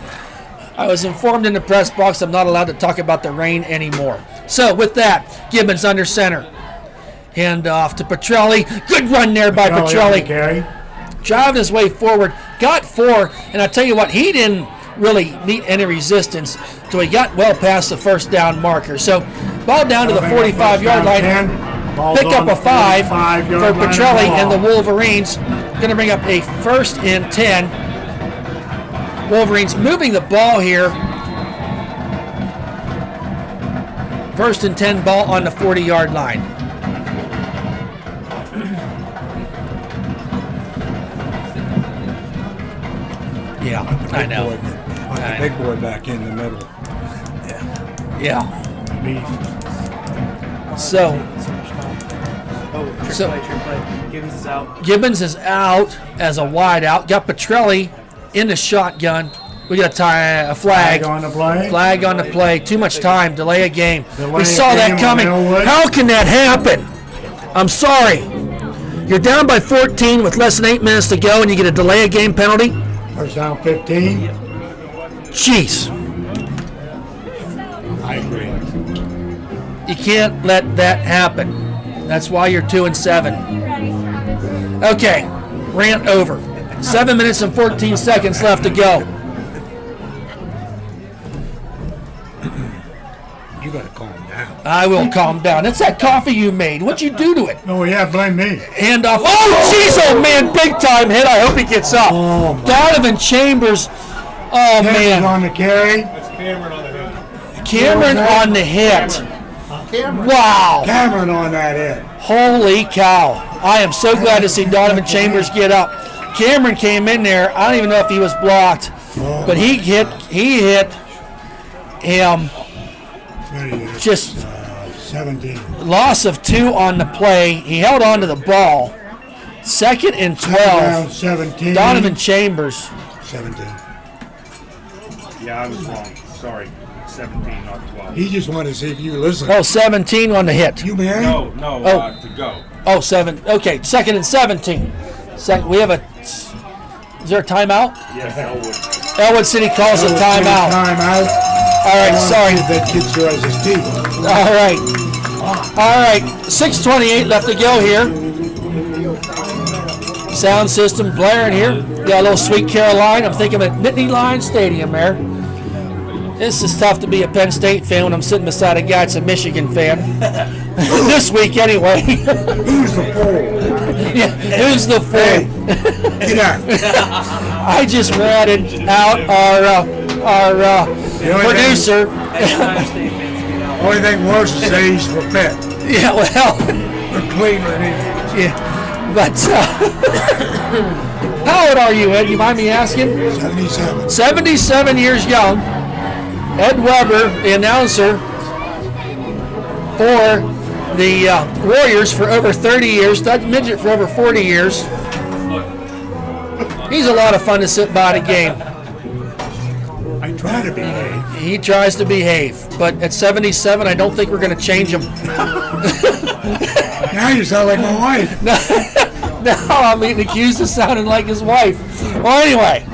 I was informed in the press box I'm not allowed to talk about the rain anymore. So with that, Gibbons under center. Hand off to Petrelli. Good run there by Petrelli. Driving his way forward. Got 4, and I tell you what, he didn't really meet any resistance until he got well past the first down marker. So ball down to the 45-yard line. Pick up a 5 for Petrelli and the Wolverines. Going to bring up a 1st and 10. Wolverines moving the ball here. 1st and 10, ball on the 40-yard line. Yeah, I know. The big boy back in the middle. Yeah. So Gibbons is out. Gibbons is out as a wide out. Got Petrelli in the shotgun. We got a flag. On the play. Flag on the play. Too much time. Delay a game. Delay We saw a that game coming. on Ellwood. How can that happen? I'm sorry. You're down by 14 with less than 8 minutes to go, and you get a delay a game penalty? First down, 15. Jeez. I agree. You can't let that happen. That's why you're 2 and 7. Okay. Rant over. 7 minutes and 14 seconds left to go. You gotta calm down. I will calm down. That's that coffee you made. What'd you do to it? Oh yeah, blame me. Hand off. Oh, jeez, oh man, big time hit. I hope he gets up. Oh, my. Donovan Chambers. Oh Cameron man. on the carry. That's Cameron on the hit. Cameron on the hit. Wow. Cameron on that hit. Holy cow. I am so glad to see Donovan Chambers get up. Cameron came in there. I don't even know if he was blocked, but he hit him. Just 17. loss of 2 on the play. He held on to the ball. 2nd and 12. 17. Donovan Chambers. 17. Yeah, I was wrong. Sorry. 17, not 12. He just wanted to see if you listen. Oh, 17 on the hit. You married? No, Oh. to go. Oh, 7. Okay, 2nd and 17. We have a Is there a timeout? Yes, Ellwood. Ellwood City calls a timeout. Timeout. All right, sorry. That kid still has his teeth. All right. All right. 6:28 left to go here. Sound system blaring here. Got a little Sweet Caroline. I'm thinking of Nittany Lion Stadium there. This is tough to be a Penn State fan when I'm sitting beside a guy that's a Michigan fan. This week, anyway. Who's the fool? Yeah, who's the fool? Get out. I just ratted out our producer. Only thing worse is say he's for Pitt. Yeah, well, For Cleveland. yeah, but how old are you, Ed? You mind me asking? 77. 77 years young. Ed Weber, the announcer for the Warriors for over 30 years. Doug Midget for over 40 years. He's a lot of fun to sit by the game. I try to behave. He tries to behave, but at 77, I don't think we're going to change him. Now you sound like my wife. Now I'm being accused of sounding like his wife. Well, anyway.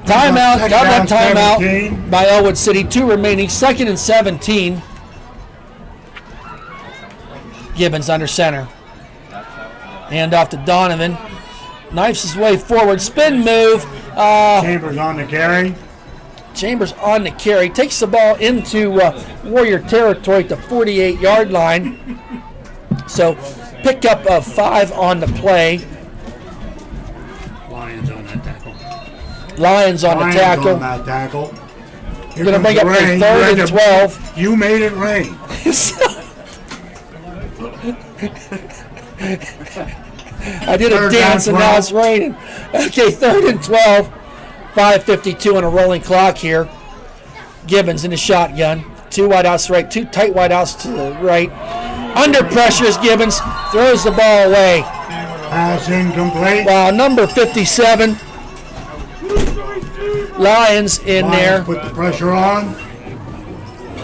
Timeout, double timeout 17. by Ellwood City. 2 remaining, 2nd and 17. Gibbons under center. Hand off to Donovan. Knifes his way forward. Spin move. Chambers on the carry. Chambers on the carry. Takes the ball into Warrior territory at the 48-yard line. So pickup of 5 on the play. Lions on that tackle. Lions on the tackle. On that tackle. Here Going to bring comes up the a rain. 3rd You and had to- 12. You made it rain. I did a Third dance down, and now 12. it's raining. Okay, 3rd and 12. 5:52 on a rolling clock here. Gibbons in the shotgun. 2 wideouts to the right, 2 tight wideouts to the right. Under pressure is Gibbons. Throws the ball away. Pass incomplete. Wow, number 57. Lions in Lions there. put the pressure on.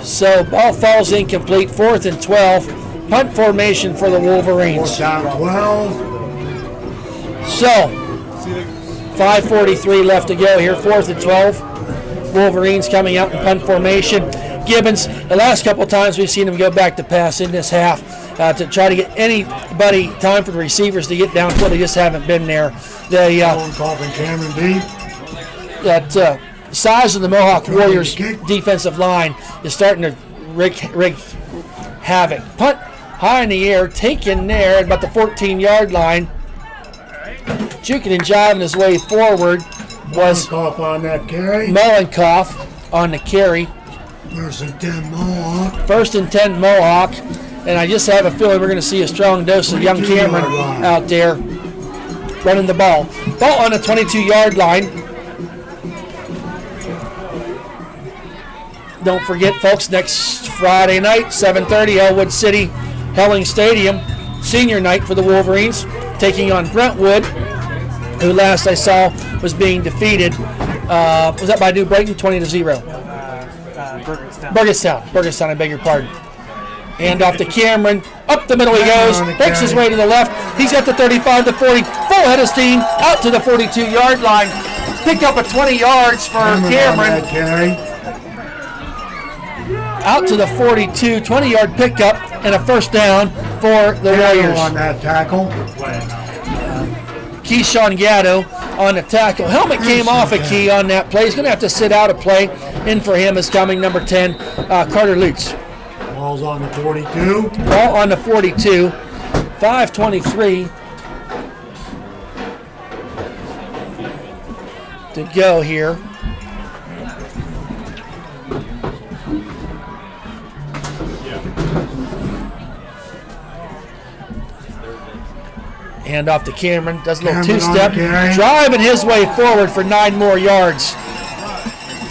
So ball falls incomplete. 4th and 12. Punt formation for the Wolverines. 4th down 12. So 5:43 left to go here. 4th and 12. Wolverines coming out in punt formation. Gibbons, the last couple of times we've seen him go back to pass in this half to try to get anybody time for the receivers to get downfield. They just haven't been there. The Calvin Cameron deep. that size of the Mohawk Warriors defensive line is starting to wreak havoc. Punt high in the air, taken there at about the 14-yard line. Juking and jiving his way forward was Cough on that carry. Mellenkoff on the carry. 1st and 10 Mohawk. 1st and 10 Mohawk. And I just have a feeling we're going to see a strong dose of young Cameron out there running the ball. Ball on the 22-yard line. Don't forget, folks, next Friday night, 7:30, Ellwood City, Helling Stadium, senior night for the Wolverines, taking on Brentwood, who last I saw was being defeated. Was that by New Brighton, 20-0? Burgettstown, I beg your pardon. Hand off to Cameron. Up the middle he goes. Makes his way to the left. He's got the 35 to 40. Full head of steam. Out to the 42-yard line. Pick up a 20 yards for Cameron. Out to the 42. 20-yard pickup and a 1st down for the Warriors. On that tackle. Keyshawn Gatto on the tackle. Helmet came off a Key on that play. He's going to have to sit out a play. In for him is coming number 10, Carter Lutz. Ball's on the 42. Ball on the 42. 5:23 to go here. Hand off to Cameron. Does a little Cameron two-step. on the carry. Driving his way forward for 9 more yards.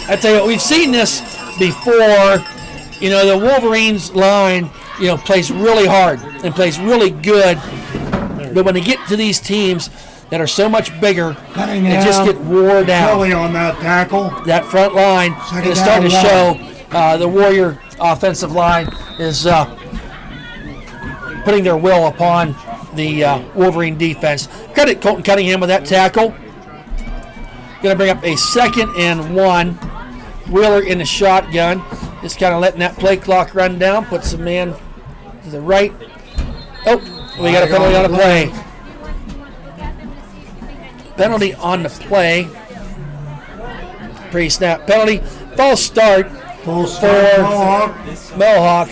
I tell you what, we've seen this before. You know, the Wolverines line, plays really hard and plays really good. But when they get to these teams that are so much bigger, they just get wore down. Kelly on that tackle. That front line is starting to show. The Warrior offensive line is putting their will upon the Wolverine defense. Credit Colton Cunningham with that tackle. Going to bring up a 2nd and 1. Wheeler in the shotgun. Just kind of letting that play clock run down. Puts the man to the right. Oh, we got a penalty on the play. Penalty on the play. Pre-snap penalty. False start for Mohawk.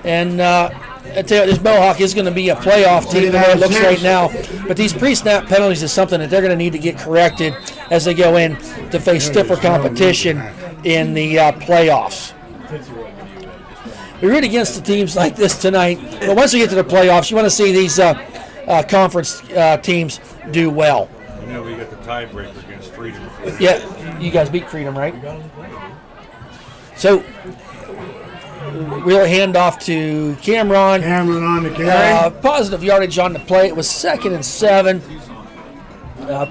And I tell you, this Mohawk is going to be a playoff team the way it looks right now. But these pre-snap penalties is something that they're going to need to get corrected as they go in to face stiffer competition in the playoffs. We root against the teams like this tonight. But once we get to the playoffs, you want to see these conference teams do well. You know, we got the tiebreaker against Freedom. Yeah, you guys beat Freedom, right? So we'll hand off to Cameron. Cameron on the carry. Positive yardage on the play. It was 2nd and 7.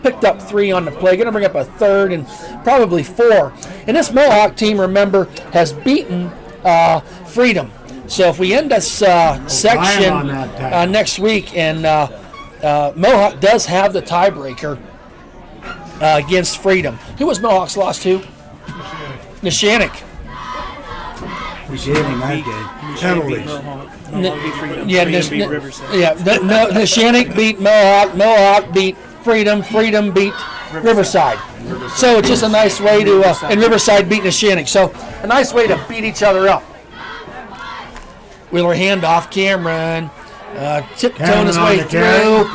Picked up 3 on the play. Going to bring up a 3rd and probably 4. And this Mohawk team, remember, has beaten Freedom. So if we end this section next week, and Mohawk does have the tiebreaker against Freedom. Who was Mohawk's loss to? Neshannock. We gave him that game. Penalties. Neshannock beat Mohawk. Mohawk beat Freedom. Freedom beat Riverside. So it's just a nice way to, and Riverside beat Neshannock. So a nice way to beat each other up. Wheeler handoff, Cameron. Tiptoeing his way through.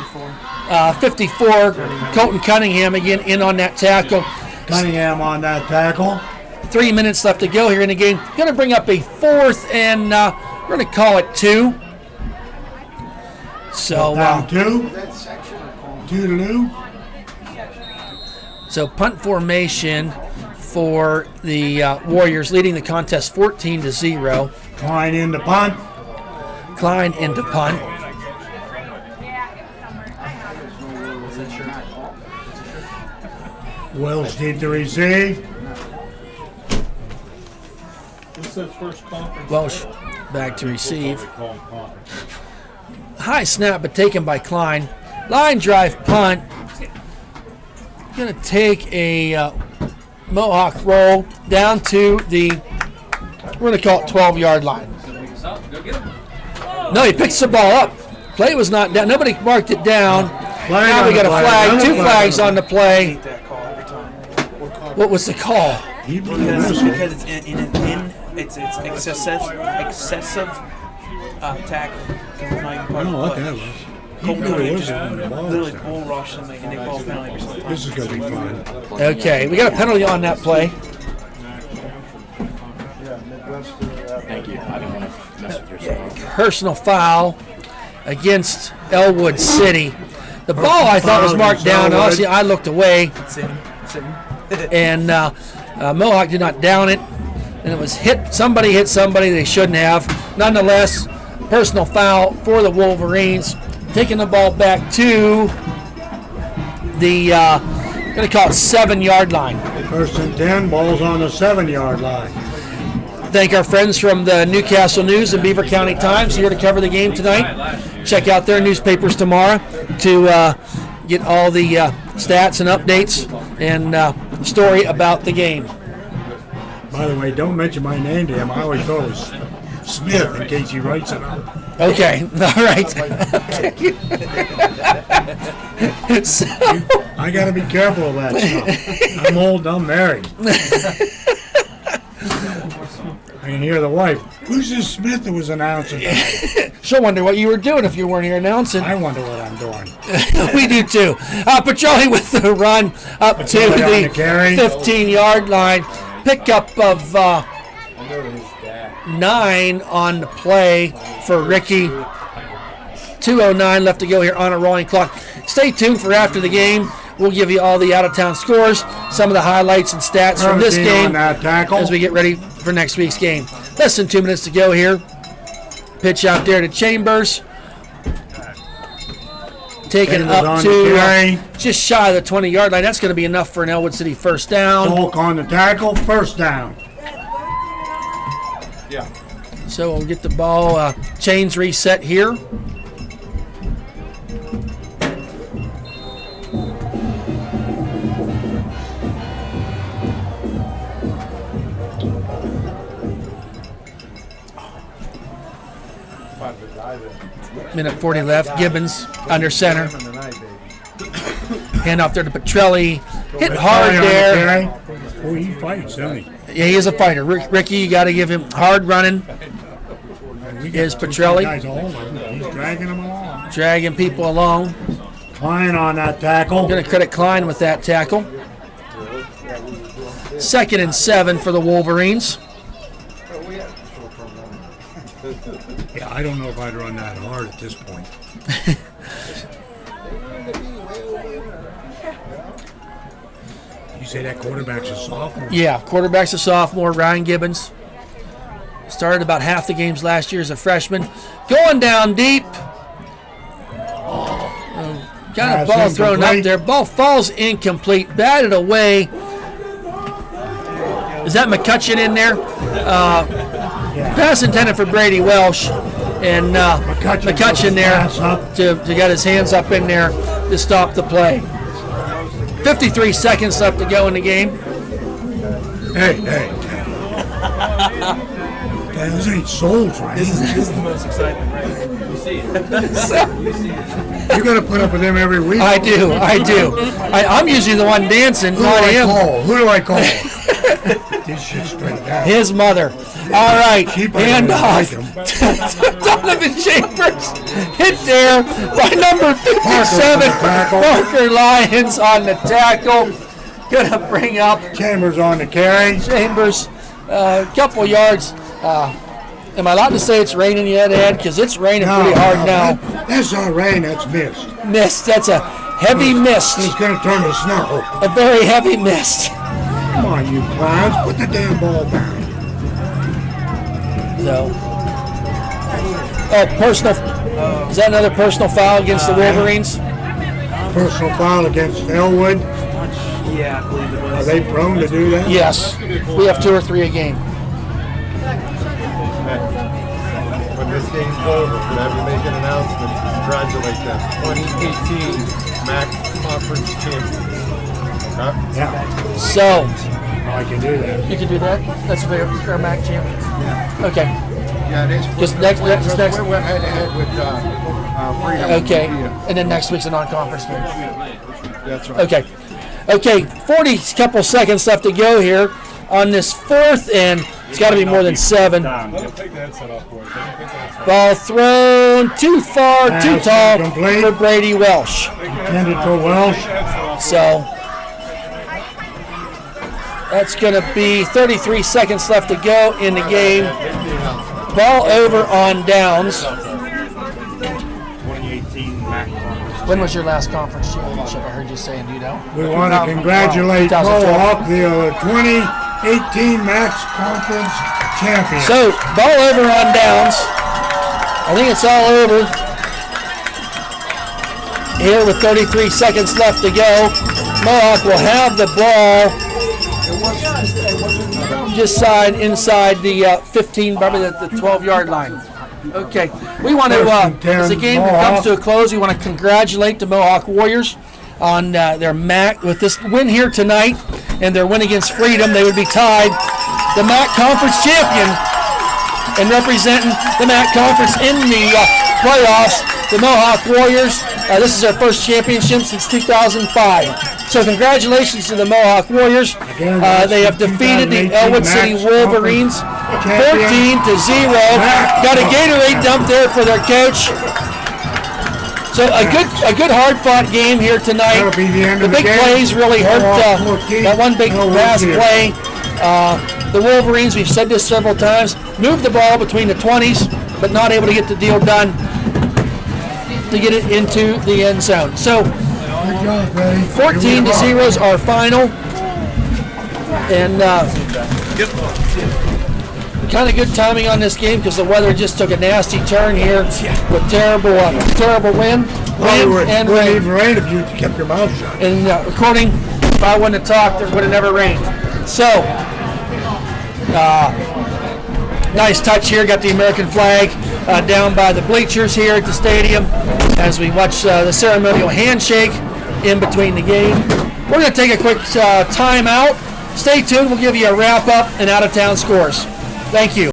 54, Colton Cunningham again in on that tackle. Cunningham on that tackle. 3 minutes left to go here in the game. Going to bring up a 4th, and we're going to call it 2. So down 2. 2 to do. So punt formation for the Warriors, leading the contest 14-0. Klein into punt. Klein into punt. Wells need to receive. This says first conference. Welsh back to receive. High snap, but taken by Klein. Line drive punt. Going to take a Mohawk roll down to the, we're going to call it 12-yard line. No, he picks the ball up. Play was not down. Nobody marked it down. Now we got a flag. 2 flags on the play. What was the call? Because it's it's excessive tackle. Because it's not even part of the play. Colton just literally bull rushed them and they call a penalty. This is going to be fun. Okay, we got a penalty on that play. Thank you. I didn't want to mess with your stuff. Personal foul against Ellwood City. The ball I thought was marked down. Honestly, I looked away. And Mohawk did not down it. And it was hit. Somebody hit somebody they shouldn't have. Nonetheless, personal foul for the Wolverines. Taking the ball back to the, going to call it 7-yard line. 1st and 10, ball's on the 7-yard line. Thank our friends from the Newcastle News and Beaver County Times here to cover the game tonight. Check out their newspapers tomorrow to get all the stats and updates and story about the game. By the way, don't mention my name to him. I always thought it was Smith in case he writes it up. Okay, all right. So, I got to be careful of that stuff. I'm old, I'm married. I can hear the wife. Who's this Smith that was announcing? she'll wonder what you were doing if you weren't here announcing. I wonder what I'm doing. We do too. Petroli with the run up to the 15-yard line. Pickup of 9 on the play for Ricky. 2:09 left to go here on a rolling clock. Stay tuned for after the game. We'll give you all the out-of-town scores, some of the highlights and stats from this game as we get ready for next week's game. Less than 2 minutes to go here. Pitch out there to Chambers. Taken up to just shy of the 20-yard line. That's going to be enough for an Ellwood City first down. Volk on the tackle, first down. Yeah. So we'll get the ball, chains reset here. Minute 40 left. Gibbons under center. Hand off there to Petrelli. Hit hard there. Oh, he fights, doesn't he? Yeah, he is a fighter. Ricky, you got to give him hard running. Is Petrelli. He's dragging them along. Dragging people along. Klein on that tackle. Going to credit Klein with that tackle. 2nd and 7 for the Wolverines. Yeah, I don't know if I'd run that hard at this point. You say that quarterback's a sophomore? Yeah, quarterback's a sophomore, Ryan Gibbons. Started about half the games last year as a freshman. Going down deep. Got a ball thrown up there. Ball falls incomplete. Batted away. Is that McCutcheon in there? Pass intended for Brady Welsh. And McCutcheon there to get his hands up in there to stop the play. 53 seconds left to go in the game. Hey. This ain't soul train. This is the most exciting, right? You see it. You got to put up with him every week. I do. I'm usually the one dancing, not him. Who do I call? This shit's straight down. His mother. All right, hand off. Donovan Chambers hit there by number 57. Parker Lyons on the tackle. Gonna bring up Chambers on the carry. Chambers, a couple yards. Am I allowed to say it's raining yet, Ed? Because it's raining pretty hard now. That's not rain, that's mist. Mist. That's a heavy mist. It's going to turn to snow. A very heavy mist. Come on, you clowns. Put the damn ball down. So, personal. Is that another personal foul against the Wolverines? Personal foul against Ellwood. Yeah, I believe it was. Are they prone to do that? Yes. We have 2 or 3 a game. When this game's over, could I make an announcement to congratulate them? 2018 MAC Conference champions. Okay? Yeah. So, I can do that. you can do that? That's fair MAC champions? Yeah. Okay. Yeah, it is. Just next. We went head to head with Freedom. Okay. And then next week's a non-conference game. That's right. Okay, 40 couple seconds left to go here on this 4th, and it's got to be more than 7. Ball thrown too far, too tall for Brady Welsh. Intended for Welsh. So that's going to be 33 seconds left to go in the game. Ball over on downs. 2018 MAC Conference. When was your last conference championship? I heard you saying, do you know? We want to congratulate Mohawk, the 2018 MAC Conference champion. So, ball over on downs. I think it's all over here with 33 seconds left to go. Mohawk will have the ball just inside the 15, probably the 12-yard line. Okay, we want to, as the game comes to a close, we want to congratulate the Mohawk Warriors on their MAC. With this win here tonight and their win against Freedom, they would be tied the MAC Conference champion and representing the MAC Conference in the playoffs, the Mohawk Warriors. This is their first championship since 2005. So congratulations to the Mohawk Warriors. They have defeated the Ellwood City Wolverines 14-0. Got a Gatorade dump there for their coach. So a good hard-fought game here tonight. The big plays really hurt that one big pass play. The Wolverines, we've said this several times, moved the ball between the 20s, but not able to get the deal done to get it into the end zone. So 14-0 is our final, and kind of good timing on this game because the weather just took a nasty turn here with terrible wind and rain. It wouldn't even rain if you kept your mouth shut. And according, if I wouldn't have talked, it would have never rained. So, nice touch here. Got the American flag down by the bleachers here at the stadium as we watch the ceremonial handshake in between the game. We're going to take a quick time out. Stay tuned. We'll give you a wrap-up and out-of-town scores. Thank you.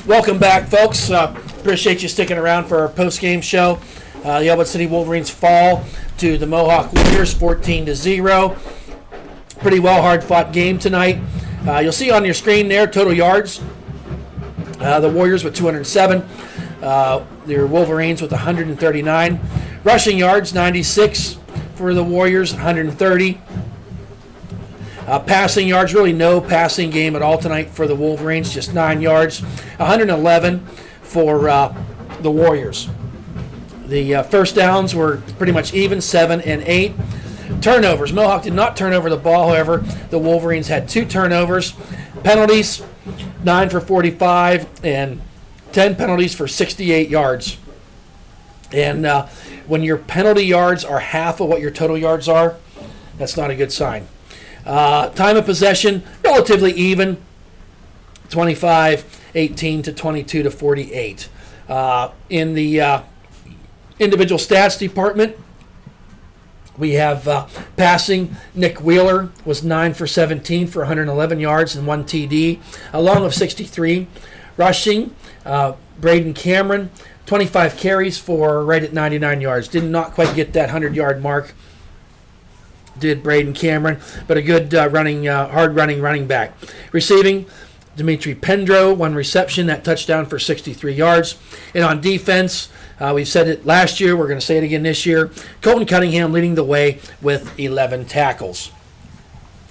Welcome back, folks. Appreciate you sticking around for our post-game show. The Ellwood City Wolverines fall to the Mohawk Warriors 14-0. Pretty well hard-fought game tonight. You'll see on your screen there total yards. The Warriors with 207. The Wolverines with 139. Rushing yards, 96 for the Warriors, 130. Passing yards, really no passing game at all tonight for the Wolverines, just 9 yards, 111 for the Warriors. The first downs were pretty much even, 7 and 8. Turnovers, Mohawk did not turn over the ball, however, the Wolverines had 2 turnovers. Penalties, 9 for 45, and 10 penalties for 68 yards. And when your penalty yards are half of what your total yards are, that's not a good sign. Time of possession, relatively even, 25-18 to 22-48. In the individual stats department, we have passing. Nick Wheeler was 9 for 17 for 111 yards and 1 TD, along with 63. Rushing, Braden Cameron, 25 carries for right at 99 yards. Did not quite get that 100-yard mark, did Braden Cameron, but a good hard-running running back. Receiving, Dimitri Pendro, 1 reception, that touchdown for 63 yards. And on defense, we've said it last year, we're going to say it again this year, Colton Cunningham leading the way with 11 tackles.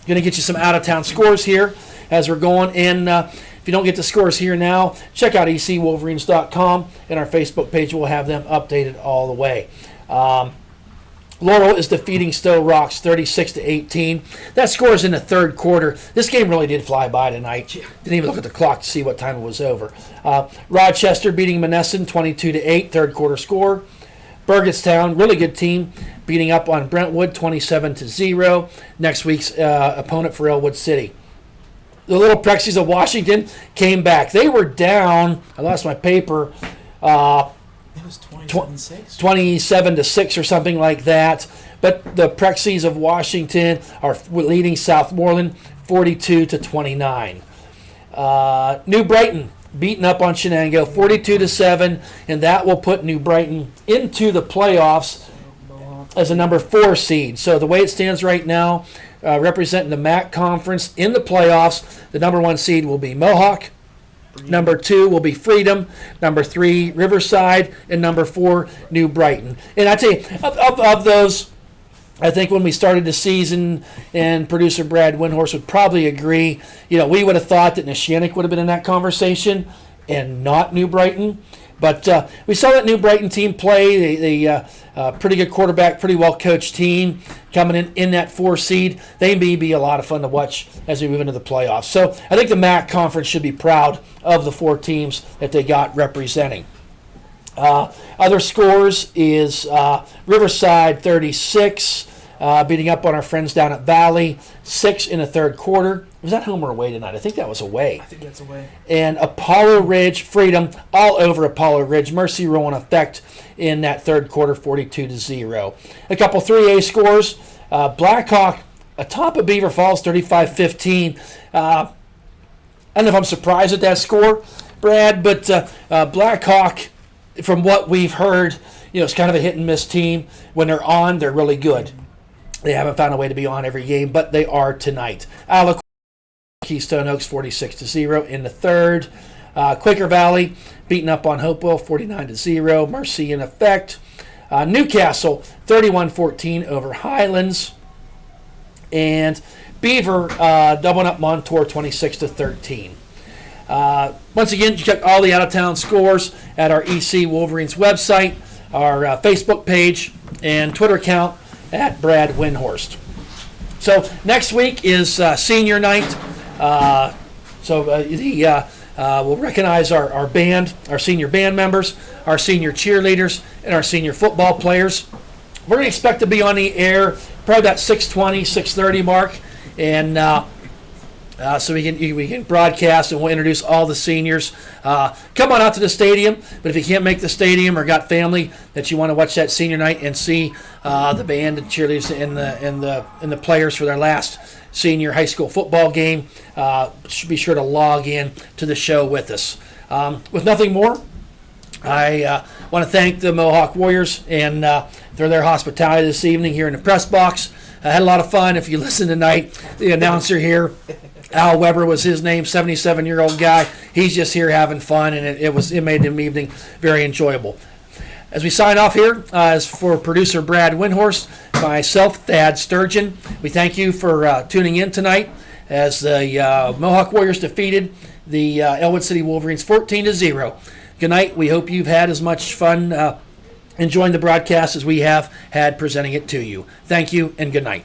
Going to get you some out-of-town scores here as we're going. And if you don't get the scores here now, check out ecwolverines.com, and our Facebook page will have them updated all the way. Laurel is defeating Stowe Rocks 36-18. That score is in the third quarter. This game really did fly by tonight. Didn't even look at the clock to see what time it was over. Rochester beating Monessen 22-8, third quarter score. Burgettstown, really good team, beating up on Brentwood 27-0. Next week's opponent for Ellwood City. The Little Prexies of Washington came back. They were down, I lost my paper, It was 27-6. 27-6 or something like that. But the Prexies of Washington are leading Southmoreland 42-29. New Brighton beating up on Shenango 42-7, and that will put New Brighton into the playoffs as a number 4 seed. So the way it stands right now, representing the MAC conference in the playoffs, the number 1 seed will be Mohawk. Number 2 will be Freedom. Number 3, Riverside. And number 4, New Brighton. And I tell you, of those, I think when we started the season, and producer Brad Windhorst would probably agree, we would have thought that Neshannock would have been in that conversation and not New Brighton. But we saw that New Brighton team play. They pretty good quarterback, pretty well-coached team coming in that 4 seed. They may be a lot of fun to watch as we move into the playoffs. So I think the MAC conference should be proud of the 4 teams that they got representing. Other scores is Riverside 36, beating up on our friends down at Valley, 6 in the third quarter. Was that home or away tonight? I think that was away. I think that's away. And Apollo Ridge, Freedom, all over Apollo Ridge. Mercy Row in effect in that third quarter, 42-0. A couple 3A scores. Blackhawk atop of Beaver Falls, 35-15. I don't know if I'm surprised at that score, Brad, but Blackhawk, from what we've heard, it's kind of a hit-and-miss team. When they're on, they're really good. They haven't found a way to be on every game, but they are tonight. Keystone Oaks 46-0 in the third. Quaker Valley beating up on Hopewell 49-0. Mercy in effect. Newcastle 31-14 over Highlands. And Beaver doubling up Montour 26-13. Once again, check all the out-of-town scores at our EC Wolverines website, our Facebook page, and Twitter account at Brad Windhorst. So next week is senior night. We'll recognize our band, our senior band members, our senior cheerleaders, and our senior football players. We're going to expect to be on the air probably that 6:20, 6:30 mark, and so we can broadcast, and we'll introduce all the seniors. Come on out to the stadium, but if you can't make the stadium or got family that you want to watch that senior night and see the band, the cheerleaders, and the players for their last senior high school football game, be sure to log in to the show with us. With nothing more, I want to thank the Mohawk Warriors and for their hospitality this evening here in the press box. I had a lot of fun. If you listen tonight, the announcer here, Al Weber was his name, 77-year-old guy. He's just here having fun, and it made the evening very enjoyable. As we sign off here, as for producer Brad Windhorst, myself, Thad Sturgeon, we thank you for tuning in tonight as the Mohawk Warriors defeated the Ellwood City Wolverines 14-0. Good night. We hope you've had as much fun enjoying the broadcast as we have had presenting it to you. Thank you and good night.